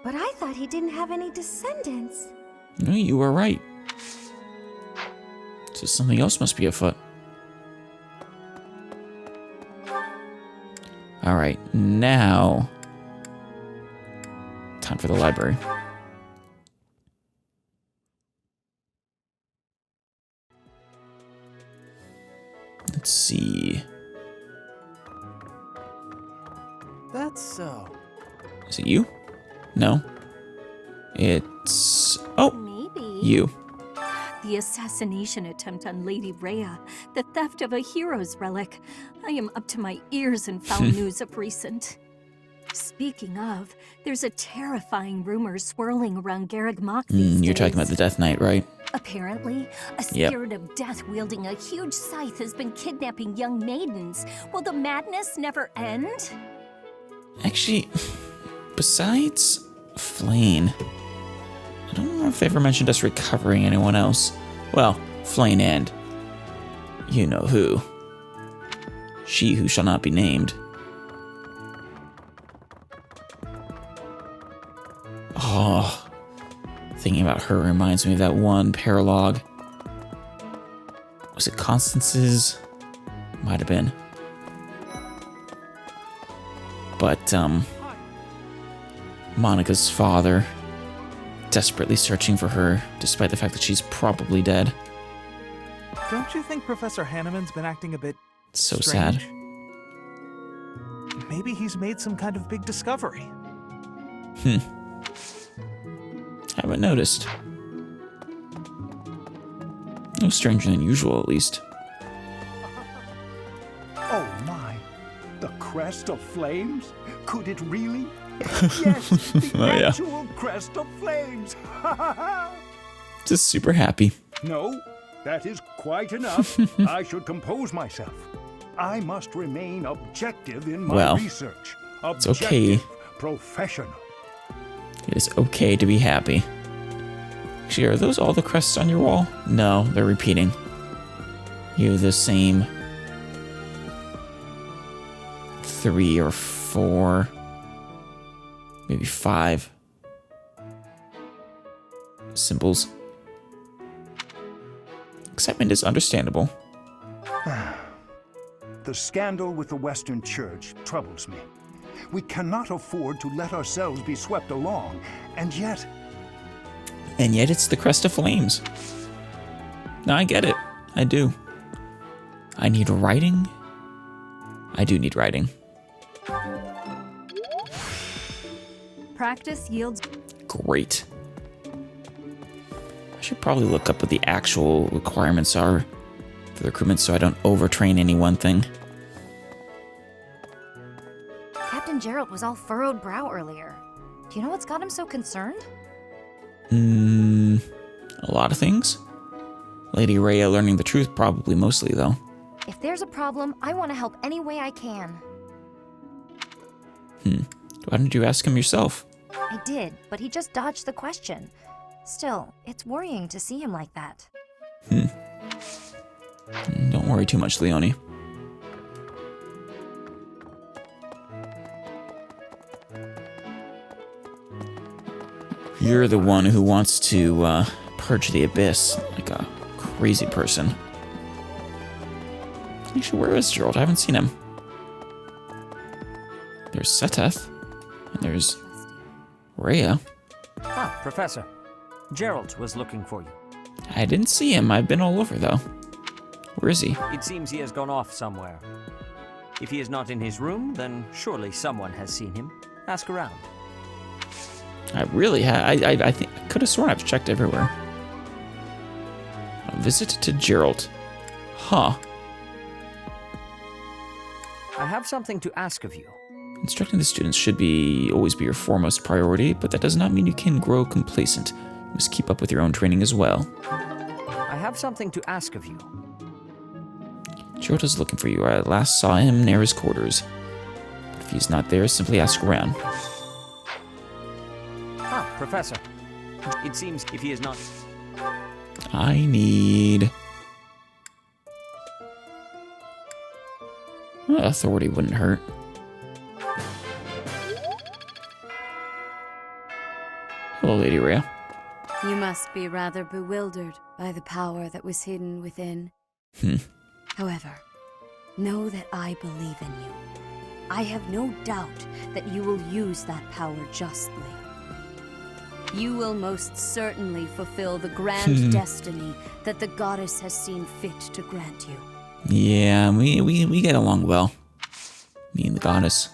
[SPEAKER 22] but I thought he didn't have any descendants.
[SPEAKER 1] No, you were right. So something else must be afoot. Alright, now... time for the library. Let's see.
[SPEAKER 4] That's so.
[SPEAKER 1] Is it you? No. It's... oh!
[SPEAKER 3] Maybe.
[SPEAKER 1] You.
[SPEAKER 3] The assassination attempt on Lady Rhea, the theft of a hero's relic. I am up to my ears in foul news of recent. Speaking of, there's a terrifying rumor swirling around Garreg Mach these
[SPEAKER 1] You're
[SPEAKER 3] days.
[SPEAKER 1] talking about the Death Knight, right?
[SPEAKER 3] Apparently, a spirit of death wielding a huge scythe has been kidnapping young maidens. Will the madness never end?
[SPEAKER 1] Actually, besides Flayn, I don't know if they ever mentioned us recovering anyone else. Well, Flayn and you know who. She who shall not be named. Oh, thinking about her reminds me of that one paralogue. Was it Constance's? Might have been. But, Monica's father, desperately searching for her, despite the fact that she's probably dead.
[SPEAKER 12] Don't you think Professor Hanneman's been acting a bit
[SPEAKER 1] So
[SPEAKER 12] strange?
[SPEAKER 1] sad.
[SPEAKER 12] Maybe he's made some kind of big discovery.
[SPEAKER 1] Haven't noticed. No stranger than usual, at least.
[SPEAKER 18] Oh my, the crest of flames? Could it really? Yes, the
[SPEAKER 1] yeah.
[SPEAKER 18] actual crest of flames.
[SPEAKER 1] Just super happy.
[SPEAKER 18] No, that is quite enough. I should compose myself. I must remain objective in my research.
[SPEAKER 1] It's okay.
[SPEAKER 18] Professional.
[SPEAKER 1] It is okay to be happy. Actually, are those all the crests on your wall? No, they're repeating. You have the same 3 or 4, maybe 5 symbols. Excitement is understandable.
[SPEAKER 18] The scandal with the Western Church troubles me. We cannot afford to let ourselves be swept along, and yet
[SPEAKER 1] it's the crest of flames. No, I get it. I do. I need writing. I do need writing.
[SPEAKER 3] Practice yields.
[SPEAKER 1] Great. I should probably look up what the actual requirements are for the recruitment so I don't overtrain any one thing.
[SPEAKER 8] Captain Gerald was all furrowed brow earlier. Do you know what's got him so concerned?
[SPEAKER 1] A lot of things. Lady Rhea learning the truth probably mostly, though.
[SPEAKER 8] If there's a problem, I want to help any way I can.
[SPEAKER 1] Why didn't you ask him yourself?
[SPEAKER 8] I did, but he just dodged the question. Still, it's worrying to see him like that.
[SPEAKER 1] Don't worry too much, Leonie. You're the one who wants to purge the abyss like a crazy person. Actually, where is Gerald? I haven't seen him. There's Seteth, and there's Rhea.
[SPEAKER 14] Ah, Professor. Gerald was looking for you.
[SPEAKER 1] I didn't see him. I've been all over, though. Where is he?
[SPEAKER 14] It seems he has gone off somewhere. If he is not in his room, then surely someone has seen him. Ask around.
[SPEAKER 1] I really I think I could have sworn I've checked everywhere. A visit to Gerald. Huh.
[SPEAKER 14] I have something to ask of you.
[SPEAKER 1] Instructing the students should always be your foremost priority, but that does not mean you can grow complacent. You must keep up with your own training as well.
[SPEAKER 14] I have something to ask of you.
[SPEAKER 1] Gerald is looking for you. I last saw him near his quarters. But if he's not there, simply ask around.
[SPEAKER 14] Ah, Professor. It seems if he is not...
[SPEAKER 1] I need... Authority wouldn't hurt. Hello, Lady Rhea.
[SPEAKER 15] You must be rather bewildered by the power that was hidden within. However, know that I believe in you. I have no doubt that you will use that power justly. You will most certainly fulfill the grand destiny that the goddess has seen fit to grant you.
[SPEAKER 1] Yeah, we get along well. Me and the goddess.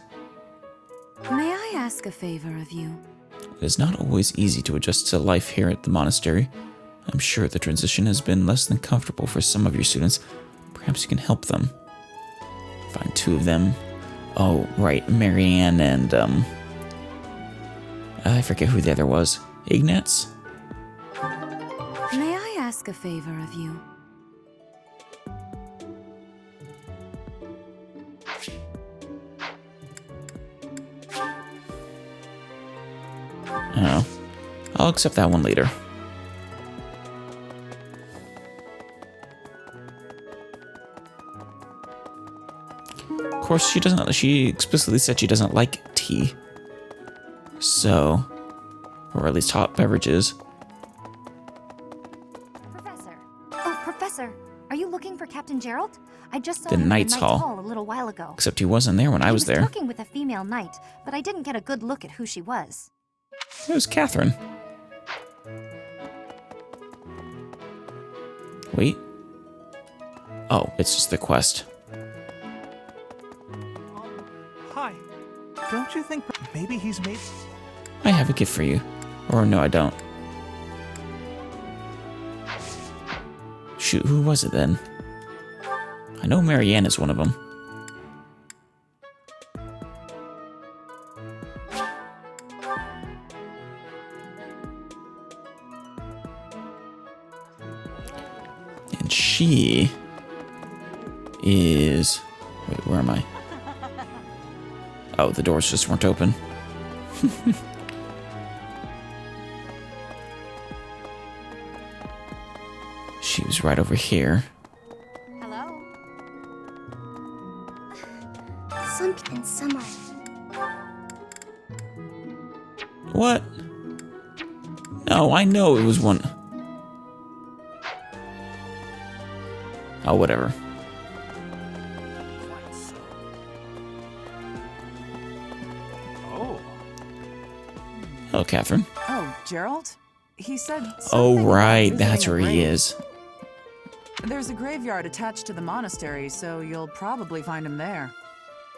[SPEAKER 15] May I ask a favor of you?
[SPEAKER 1] It is not always easy to adjust to life here at the monastery. I'm sure the transition has been less than comfortable for some of your students. Perhaps you can help them. Find two of them. Oh, right, Marianne and, I forget who the other was. Ignatz?
[SPEAKER 15] May I ask a favor of you?
[SPEAKER 1] Oh, I'll accept that one later. Of course, she explicitly said she doesn't like tea. So, or at least hot beverages.
[SPEAKER 22] Professor. Oh, Professor. Are you looking for Captain Gerald? I just saw
[SPEAKER 1] The
[SPEAKER 22] him in
[SPEAKER 1] Knights
[SPEAKER 22] the
[SPEAKER 1] Hall.
[SPEAKER 22] a little while ago.
[SPEAKER 1] Except he wasn't there when I was there.
[SPEAKER 22] He was talking with a female knight, but I didn't get a good look at who she was.
[SPEAKER 1] It was Catherine. Wait. Oh, it's just the quest.
[SPEAKER 12] Hi. Don't you think maybe he's made...
[SPEAKER 1] I have a gift for you. Or no, I don't. Shoot, who was it then? I know Marianne is one of them. And she is... Wait, where am I? Oh, the doors just weren't open. She was right over here.
[SPEAKER 22] Hello?
[SPEAKER 6] Something summer.
[SPEAKER 1] What? No, I know it was one. Oh, whatever.
[SPEAKER 12] Oh.
[SPEAKER 1] Hello, Catherine.
[SPEAKER 16] Oh, Gerald? He said
[SPEAKER 1] Oh,
[SPEAKER 16] something
[SPEAKER 1] right.
[SPEAKER 16] about
[SPEAKER 1] That's
[SPEAKER 16] visiting a
[SPEAKER 1] where he
[SPEAKER 16] grave.
[SPEAKER 1] is.
[SPEAKER 16] There's a graveyard attached to the monastery, so you'll probably find him there.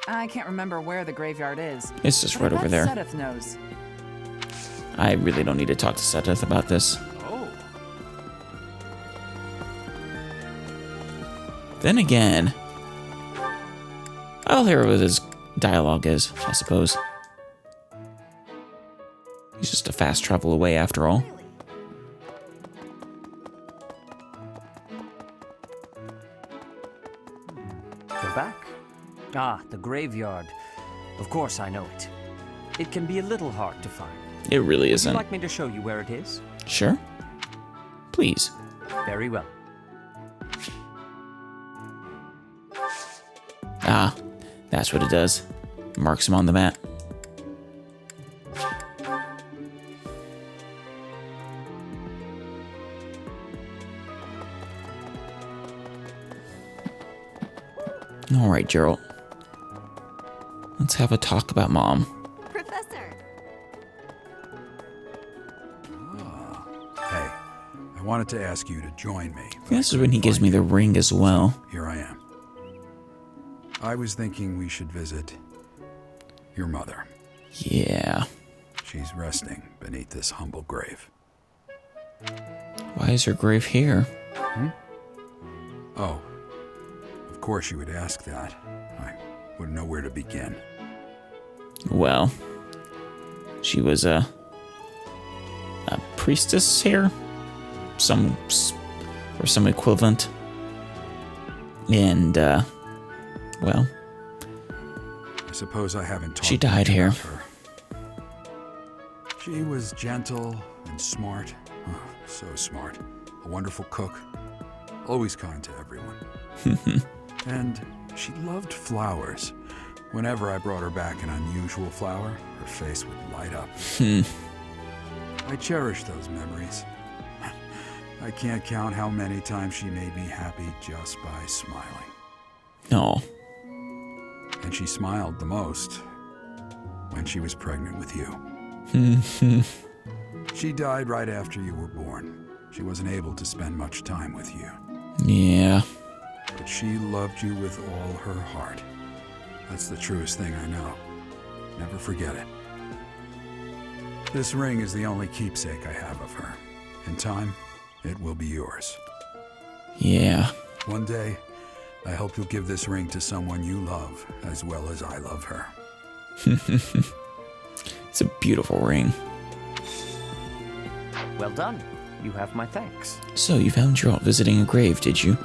[SPEAKER 16] I can't remember where the graveyard is.
[SPEAKER 1] It's just
[SPEAKER 16] but
[SPEAKER 1] right
[SPEAKER 16] I
[SPEAKER 1] over
[SPEAKER 16] bet
[SPEAKER 1] there.
[SPEAKER 16] Sedith knows.
[SPEAKER 1] I really don't need to talk to Sedith about this.
[SPEAKER 12] Oh.
[SPEAKER 1] Then again, I'll hear what his dialogue is, I suppose. He's just a fast travel away after all.
[SPEAKER 14] Go back. Ah, the graveyard. Of course I know it. It can be a little hard to find.
[SPEAKER 1] It really
[SPEAKER 14] Would
[SPEAKER 1] isn't.
[SPEAKER 14] you like me to show you where it is?
[SPEAKER 1] Sure. Please.
[SPEAKER 14] Very well.
[SPEAKER 1] Ah, that's what it does. Marks him on the map. All right, Gerald. Let's have a talk about Mom.
[SPEAKER 22] Professor.
[SPEAKER 2] Hey, I wanted to ask you to join me.
[SPEAKER 1] This is when he gives me the ring as well.
[SPEAKER 2] Here I am. I was thinking we should visit your mother.
[SPEAKER 1] Yeah.
[SPEAKER 2] She's resting beneath this humble grave.
[SPEAKER 1] Why is her grave here?
[SPEAKER 2] Hmm? Oh, of course you would ask that. I wouldn't know where to begin.
[SPEAKER 1] Well, she was a priestess here, some equivalent, and well,
[SPEAKER 2] I suppose I haven't talked
[SPEAKER 1] she died here.
[SPEAKER 2] her. She was gentle and smart. Oh, so smart. A wonderful cook. Always kind to everyone. And she loved flowers. Whenever I brought her back an unusual flower, her face would light up. I cherish those memories. I can't count how many times she made me happy just by smiling.
[SPEAKER 1] Oh.
[SPEAKER 2] And she smiled the most when she was pregnant with you. She died right after you were born. She wasn't able to spend much time with you.
[SPEAKER 1] Yeah.
[SPEAKER 2] But she loved you with all her heart. That's the truest thing I know. Never forget it. This ring is the only keepsake I have of her. In time, it will be yours.
[SPEAKER 1] Yeah.
[SPEAKER 2] One day, I hope you'll give this ring to someone you love as well as I love her.
[SPEAKER 1] It's a beautiful ring.
[SPEAKER 7] Well done. You have my thanks.
[SPEAKER 1] So you found you're out visiting a grave, did you?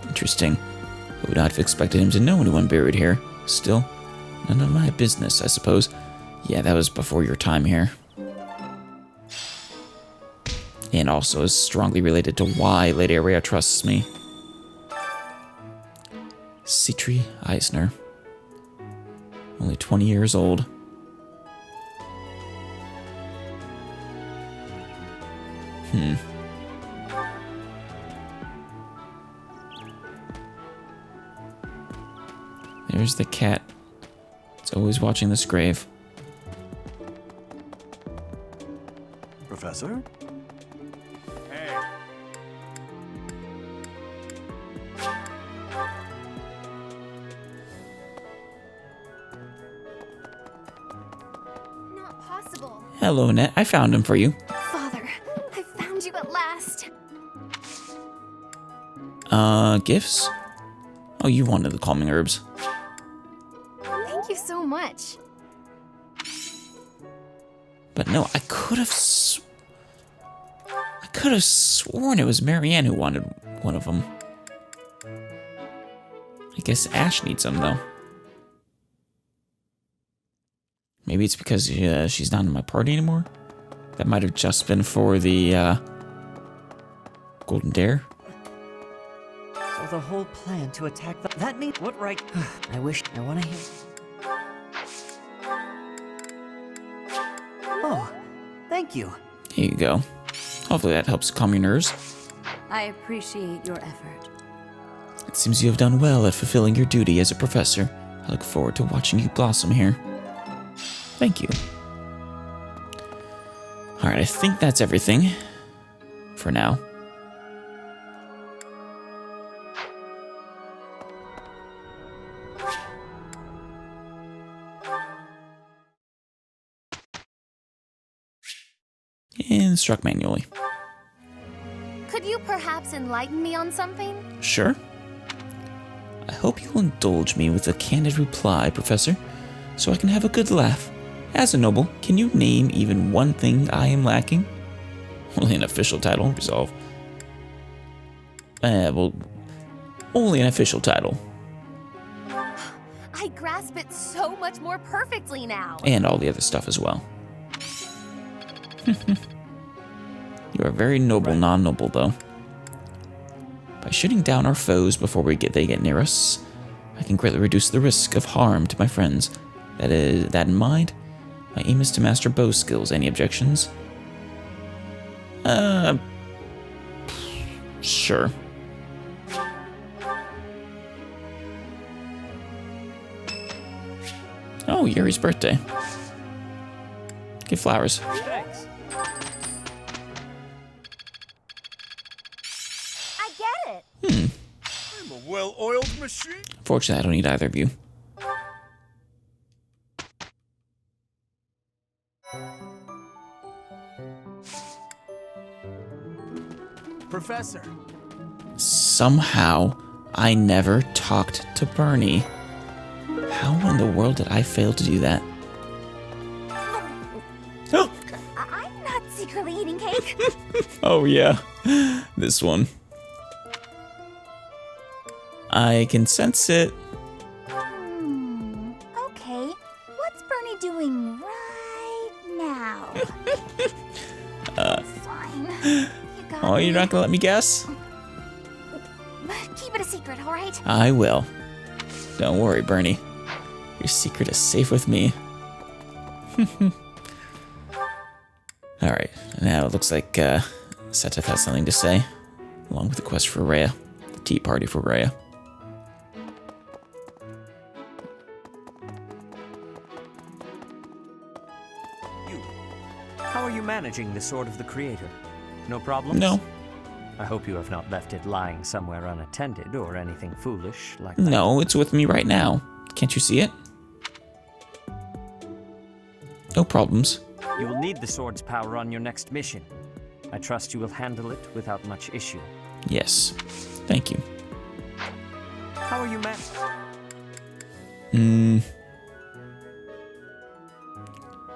[SPEAKER 1] Interesting. I would not have expected him to know anyone buried here. Still, none of my business, I suppose. Yeah, that was before your time here. And also is strongly related to why Lady Aurea trusts me. Citri Eisner. Only 20 years old. There's the cat. It's always watching this grave.
[SPEAKER 18] Professor?
[SPEAKER 12] Hey.
[SPEAKER 6] Not possible.
[SPEAKER 1] Hello, Annette. I found him for you.
[SPEAKER 6] Father, I found you at last.
[SPEAKER 1] Gifts? Oh, you wanted the calming herbs.
[SPEAKER 6] Thank you so much.
[SPEAKER 1] But no, I could have sworn it was Marianne who wanted one of them. I guess Ash needs them, though. Maybe it's because she's not in my party anymore? That might have just been for the, Golden Dare?
[SPEAKER 9] So the whole plan to attack that means what right? I want to hear. Oh, thank you.
[SPEAKER 1] Here you go. Hopefully that helps calm your nerves.
[SPEAKER 15] I appreciate your effort.
[SPEAKER 1] It seems you have done well at fulfilling your duty as a professor. I look forward to watching you blossom here. Thank you. Alright, I think that's everything. For now. Instruct manually.
[SPEAKER 6] Could you perhaps enlighten me on something?
[SPEAKER 1] Sure. I hope you'll indulge me with a candid reply, Professor, so I can have a good laugh. As a noble, can you name even one thing I am lacking? Only an official title, resolve. Well, only an official title.
[SPEAKER 6] I grasp it so much more perfectly now.
[SPEAKER 1] And all the other stuff as well. You are very noble, non-noble, though. By shooting down our foes before they get near us, I can greatly reduce the risk of harm to my friends. That in mind, my aim is to master bow skills. Any objections? Sure. Oh, Yuri's birthday. Get flowers.
[SPEAKER 11] Thanks.
[SPEAKER 22] I get it.
[SPEAKER 18] I'm a well-oiled machine.
[SPEAKER 1] Fortunately, I don't need either of you.
[SPEAKER 4] Professor.
[SPEAKER 1] Somehow, I never talked to Bernie. How in the world did I fail to do that? Oh!
[SPEAKER 22] I'm not secretly eating cake.
[SPEAKER 1] Oh yeah, this one. I can sense it.
[SPEAKER 22] Okay, what's Bernie doing right now? Fine.
[SPEAKER 1] Oh, you're not gonna let me guess?
[SPEAKER 22] Keep it a secret, all right?
[SPEAKER 1] I will. Don't worry, Bernie. Your secret is safe with me. Alright, now it looks like Seteth has something to say, along with the quest for Rhea, the tea party for Rhea.
[SPEAKER 14] How are you managing the Sword of the Creator? No problems?
[SPEAKER 1] No.
[SPEAKER 14] I hope you have not left it lying somewhere unattended or anything foolish like that.
[SPEAKER 1] No, it's with me right now. Can't you see it? No problems.
[SPEAKER 14] You will need the sword's power on your next mission. I trust you will handle it without much issue.
[SPEAKER 1] Yes. Thank you.
[SPEAKER 14] How are you managing?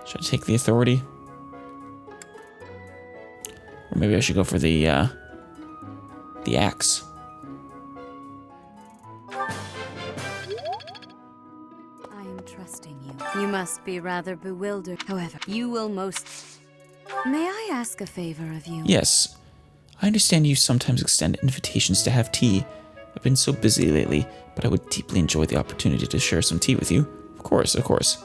[SPEAKER 1] Should I take the authority? Or maybe I should go for the axe.
[SPEAKER 15] I am trusting you. You must be rather bewildered. However, you will most... May I ask a favor of you?
[SPEAKER 1] Yes. I understand you sometimes extend invitations to have tea. I've been so busy lately, but I would deeply enjoy the opportunity to share some tea with you. Of course, of course.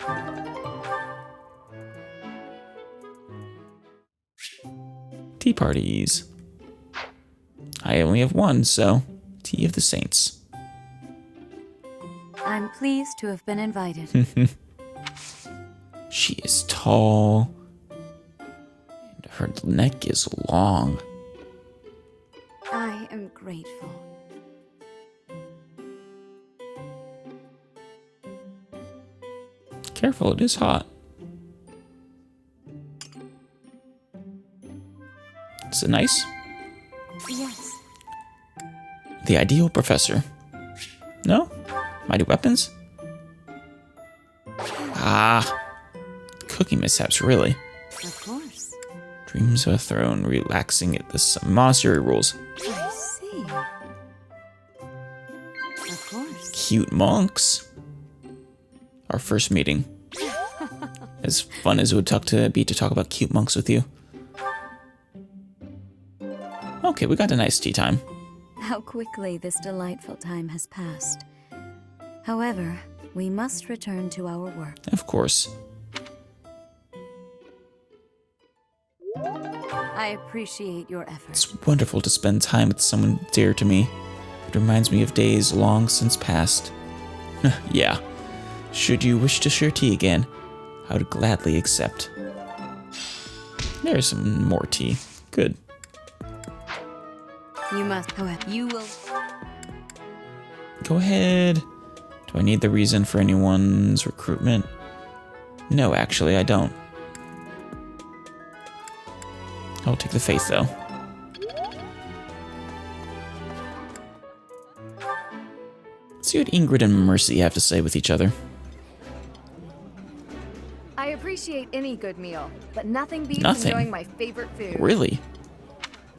[SPEAKER 1] Tea parties. I only have one, so tea of the saints.
[SPEAKER 15] I'm pleased to have been invited.
[SPEAKER 1] She is tall, and her neck is long.
[SPEAKER 15] I am grateful.
[SPEAKER 1] Careful, it is hot. Is it nice?
[SPEAKER 15] Yes.
[SPEAKER 1] The ideal professor. No? Mighty weapons? Ah. Cooking mishaps, really.
[SPEAKER 15] Of course.
[SPEAKER 1] Dreams of a throne, relaxing at the monastery rules.
[SPEAKER 15] I see. Of course.
[SPEAKER 1] Cute monks. Our first meeting. As fun as it would be to talk about cute monks with you. Okay, we got a nice tea time.
[SPEAKER 15] How quickly this delightful time has passed. However, we must return to our work.
[SPEAKER 1] Of course.
[SPEAKER 15] I appreciate your efforts.
[SPEAKER 1] It's wonderful to spend time with someone dear to me. It reminds me of days long since past. Yeah. Should you wish to share tea again, I would gladly accept. There's some more tea. Good.
[SPEAKER 15] You must, however, you will...
[SPEAKER 1] Go ahead. Do I need the reason for anyone's recruitment? No, actually, I don't. I'll take the faith, though. Let's see what Ingrid and Mercy have to say with each other.
[SPEAKER 13] I appreciate any good meal, but nothing beats
[SPEAKER 1] Nothing.
[SPEAKER 13] enjoying my favorite food.
[SPEAKER 1] Really?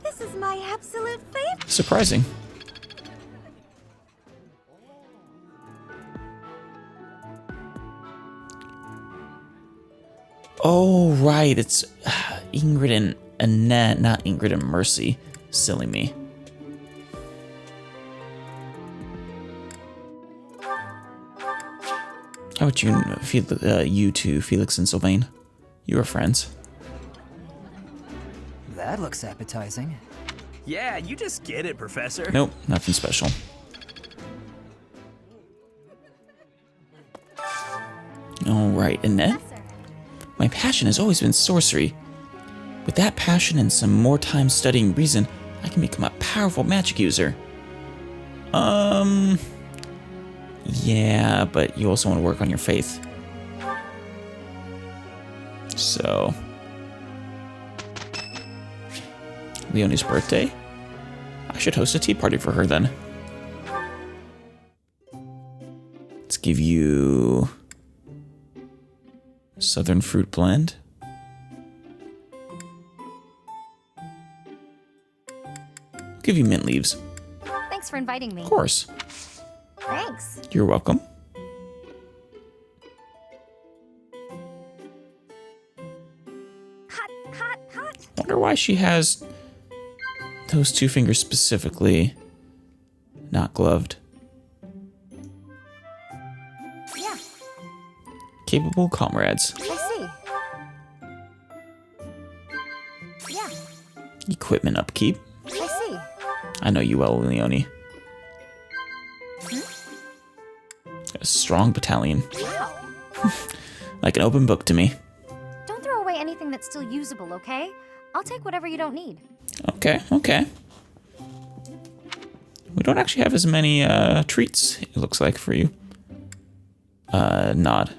[SPEAKER 22] This is my absolute favorite.
[SPEAKER 1] Surprising. Oh, right. It's Ingrid and Annette, not Ingrid and Mercy. Silly me. How about you two, Felix and Sylvain? You are friends.
[SPEAKER 7] That looks appetizing.
[SPEAKER 4] Yeah, you just get it, Professor.
[SPEAKER 1] Nope, nothing special. Alright, Annette? My passion has always been sorcery. With that passion and some more time studying reason, I can become a powerful magic user. Yeah, but you also want to work on your faith. So... Leonie's birthday? should host a tea party for her then. Let's give you Southern Fruit Blend. Give you mint leaves.
[SPEAKER 22] Thanks for inviting me.
[SPEAKER 1] Of course.
[SPEAKER 22] Thanks.
[SPEAKER 1] You're welcome.
[SPEAKER 22] Hot.
[SPEAKER 1] Wonder why she has those two fingers specifically not gloved.
[SPEAKER 22] Yeah.
[SPEAKER 1] Capable comrades.
[SPEAKER 22] I see. Yeah.
[SPEAKER 1] Equipment upkeep.
[SPEAKER 22] I see.
[SPEAKER 1] I know you well, Leonie. A strong battalion.
[SPEAKER 22] Wow.
[SPEAKER 1] Like an open book to me.
[SPEAKER 22] Don't throw away anything that's still usable, okay? I'll take whatever you don't need.
[SPEAKER 1] Okay. We don't actually have as many treats, it looks like, for you. Nod.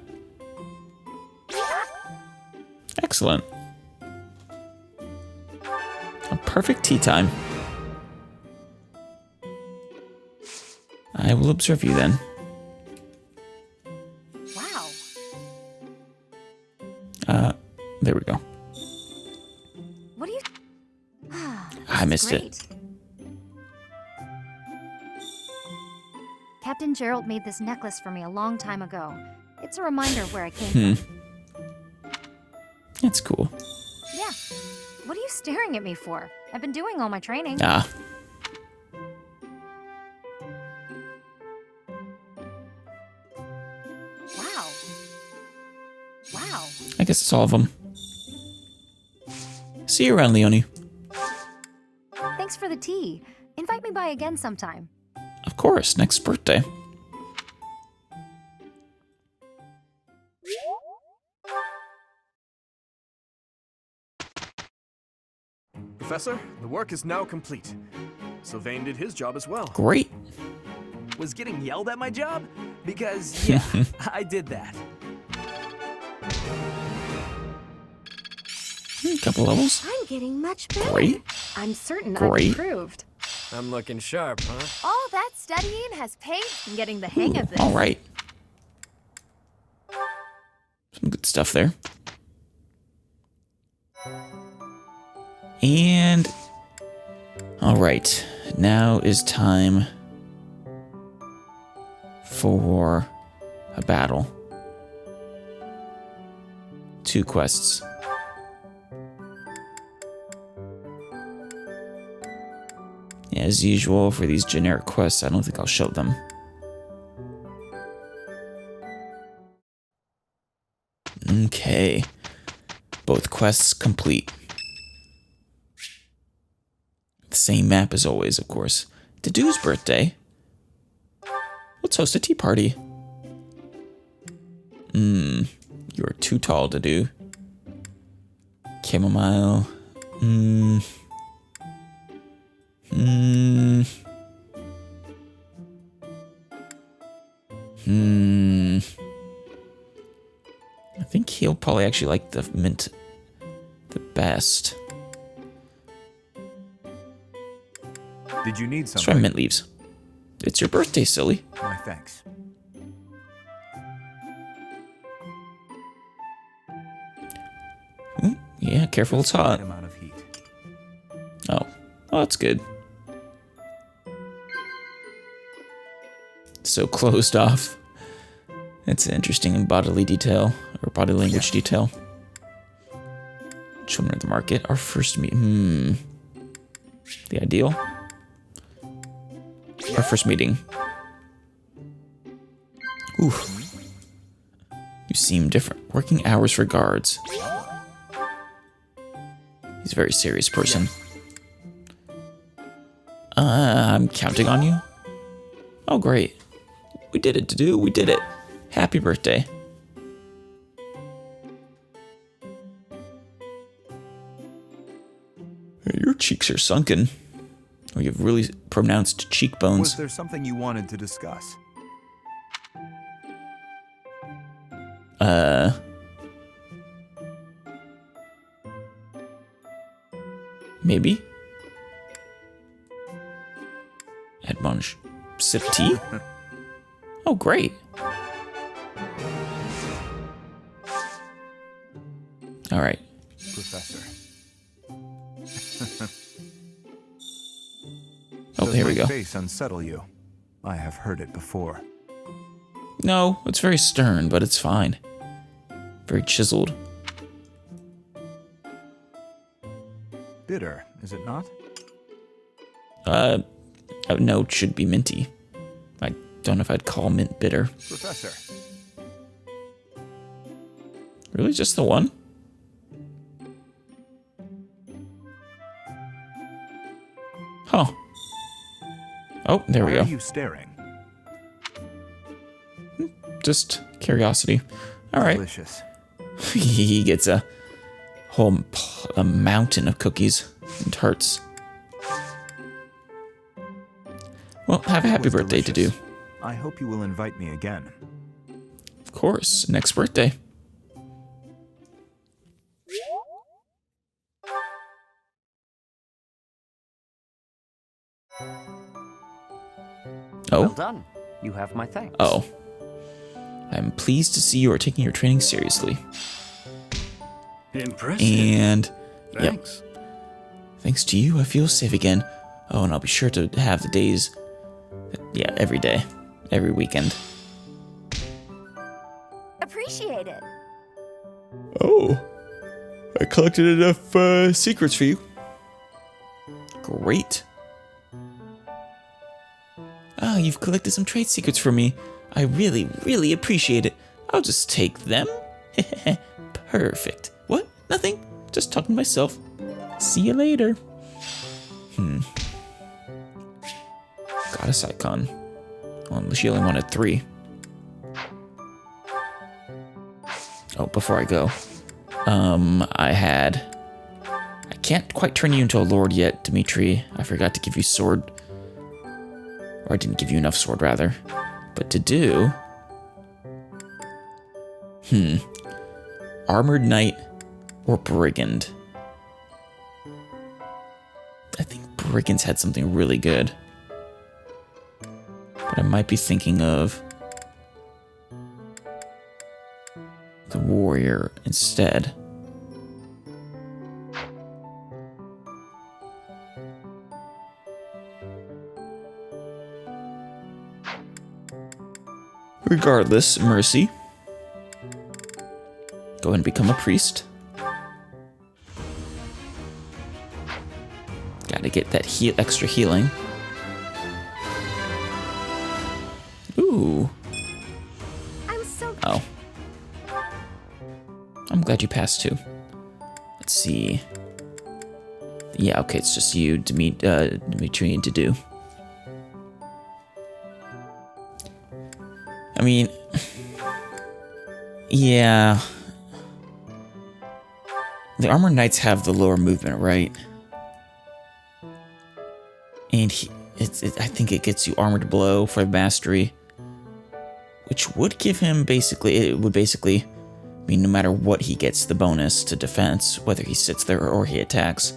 [SPEAKER 1] Excellent. A perfect tea time. I will observe you then.
[SPEAKER 22] Wow.
[SPEAKER 1] There we go.
[SPEAKER 22] What do you...
[SPEAKER 1] I missed it.
[SPEAKER 22] Captain Gerald made this necklace for me a long time ago. It's a reminder of where I came from.
[SPEAKER 1] That's cool.
[SPEAKER 22] Yeah. What are you staring at me for? I've been doing all my training.
[SPEAKER 1] Ah.
[SPEAKER 22] Wow.
[SPEAKER 1] I guess it's all of them. See you around, Leonie.
[SPEAKER 22] Thanks for the tea. Invite me by again sometime.
[SPEAKER 1] Of course, next birthday.
[SPEAKER 5] Professor, the work is now complete. Sylvain did his job as well.
[SPEAKER 1] Great.
[SPEAKER 4] Was getting yelled at my job? Because, yeah, I did that.
[SPEAKER 1] Couple levels.
[SPEAKER 10] I'm getting much better.
[SPEAKER 1] Great.
[SPEAKER 13] I'm certain
[SPEAKER 1] Great.
[SPEAKER 13] I've improved.
[SPEAKER 5] I'm looking sharp, huh?
[SPEAKER 13] All that studying has paid. I'm getting the hang of this.
[SPEAKER 1] All right. Some good stuff there. And all right, now is time for a battle. 2 quests. As usual, for these generic quests, I don't think I'll show them. Okay. Both quests complete. Same map as always, of course. Dedu's birthday. Let's host a tea party. You are too tall, Dedu. Chamomile. I think he'll probably actually like the mint the best.
[SPEAKER 19] Did you need
[SPEAKER 1] Let's
[SPEAKER 19] something?
[SPEAKER 1] try mint leaves. It's your birthday, silly.
[SPEAKER 19] My thanks.
[SPEAKER 1] Yeah, careful, it's hot.
[SPEAKER 19] Amount of heat.
[SPEAKER 1] Oh, that's good. So closed off. That's an interesting bodily detail, or body language detail. Children at the market, our first meet. The ideal. Our first meeting. Oof. You seem different. Working hours for guards. He's a very serious person. I'm counting on you. Oh, great. We did it, Dedu. We did it. Happy birthday. Your cheeks are sunken. Or you have really pronounced cheekbones.
[SPEAKER 19] Was there something you wanted to discuss?
[SPEAKER 1] Maybe? on sip tea? Oh, great. All right.
[SPEAKER 19] Professor.
[SPEAKER 1] Oh, here we go.
[SPEAKER 19] Does my face unsettle you? I have heard it before.
[SPEAKER 1] No, it's very stern, but it's fine. Very chiseled.
[SPEAKER 19] Bitter, is it not?
[SPEAKER 1] No, it should be minty. I don't know if I'd call mint bitter.
[SPEAKER 19] Professor.
[SPEAKER 1] Really, just the one? Huh. Oh, there we go.
[SPEAKER 19] Why are you staring?
[SPEAKER 1] Just curiosity. All right.
[SPEAKER 19] Delicious.
[SPEAKER 1] He gets a whole mountain of cookies and tarts. Well, have a happy birthday to do.
[SPEAKER 19] I hope you will invite me again.
[SPEAKER 1] Of course, next birthday. Oh.
[SPEAKER 14] Well done. You have my thanks.
[SPEAKER 1] Oh. I'm pleased to see you are taking your training seriously.
[SPEAKER 23] Impressive.
[SPEAKER 1] And
[SPEAKER 23] Thanks.
[SPEAKER 1] Yep. Thanks to you, I feel safe again. Oh, and I'll be sure to have the days. Yeah, every day, every weekend.
[SPEAKER 22] Appreciate it.
[SPEAKER 1] Oh, I collected enough secrets for you. Great. Ah, you've collected some trade secrets for me. I really, really appreciate it. I'll just take them. Perfect. What? Nothing? Just talking to myself. See you later. Goddess icon. Well, she only wanted 3. Oh, before I go. I can't quite turn you into a lord yet, Dimitri. I forgot to give you sword. Or I didn't give you enough sword, rather. But to do... Armored Knight or Brigand. I think Brigand's had something really good. But I might be thinking of the warrior instead. Regardless, Mercy. Go ahead and become a priest. Gotta get that extra healing. Ooh. Oh. I'm glad you passed too. Let's see. Yeah, okay, it's just you, Dimitri, and to do. I mean, yeah. The Armored Knights have the lower movement, right? And I think it gets you Armored Blow for Mastery, which would give him it would basically mean no matter what he gets the bonus to defense, whether he sits there or he attacks.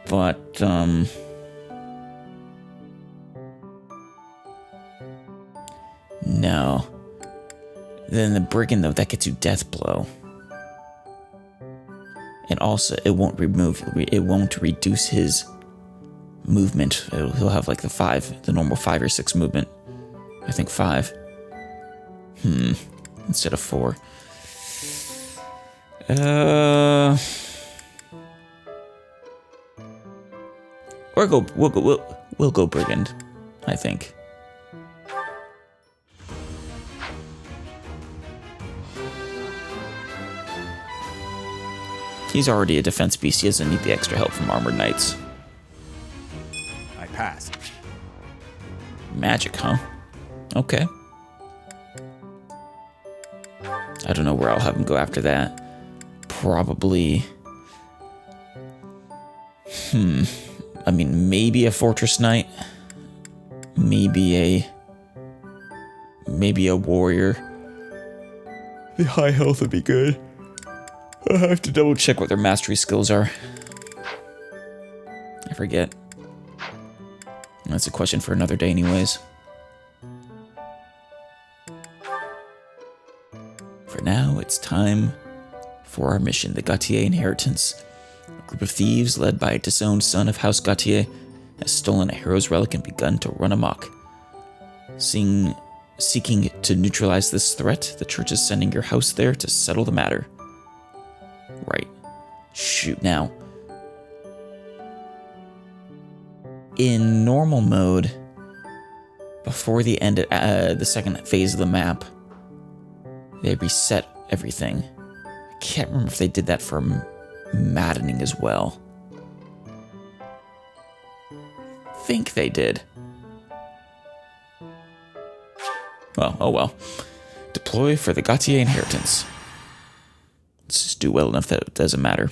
[SPEAKER 1] But, no. Then the Brigand, though, that gets you Death Blow. And also, it won't reduce his movement. He'll have like the normal 5 or 6 movement. I think 5. Instead of 4. We'll go Brigand, I think. He's already a defense beast. He doesn't need the extra help from Armored Knights.
[SPEAKER 19] I pass.
[SPEAKER 1] Magic, huh? Okay. I don't know where I'll have him go after that. Probably... I mean, maybe a Fortress Knight. Maybe a warrior. The high health would be good. I'll have to double check what their mastery skills are. I forget. That's a question for another day anyways. For now, it's time for our mission, the Gautier inheritance. A group of thieves led by a disowned son of House Gautier has stolen a hero's relic and begun to run amok. Seeking to neutralize this threat, the church is sending your house there to settle the matter. Right. Shoot now. In normal mode, before the end of the second phase of the map, they reset everything. I can't remember if they did that for maddening as well. I think they did. Well, oh well. Deploy for the Gautier inheritance. Let's just do well enough that it doesn't matter.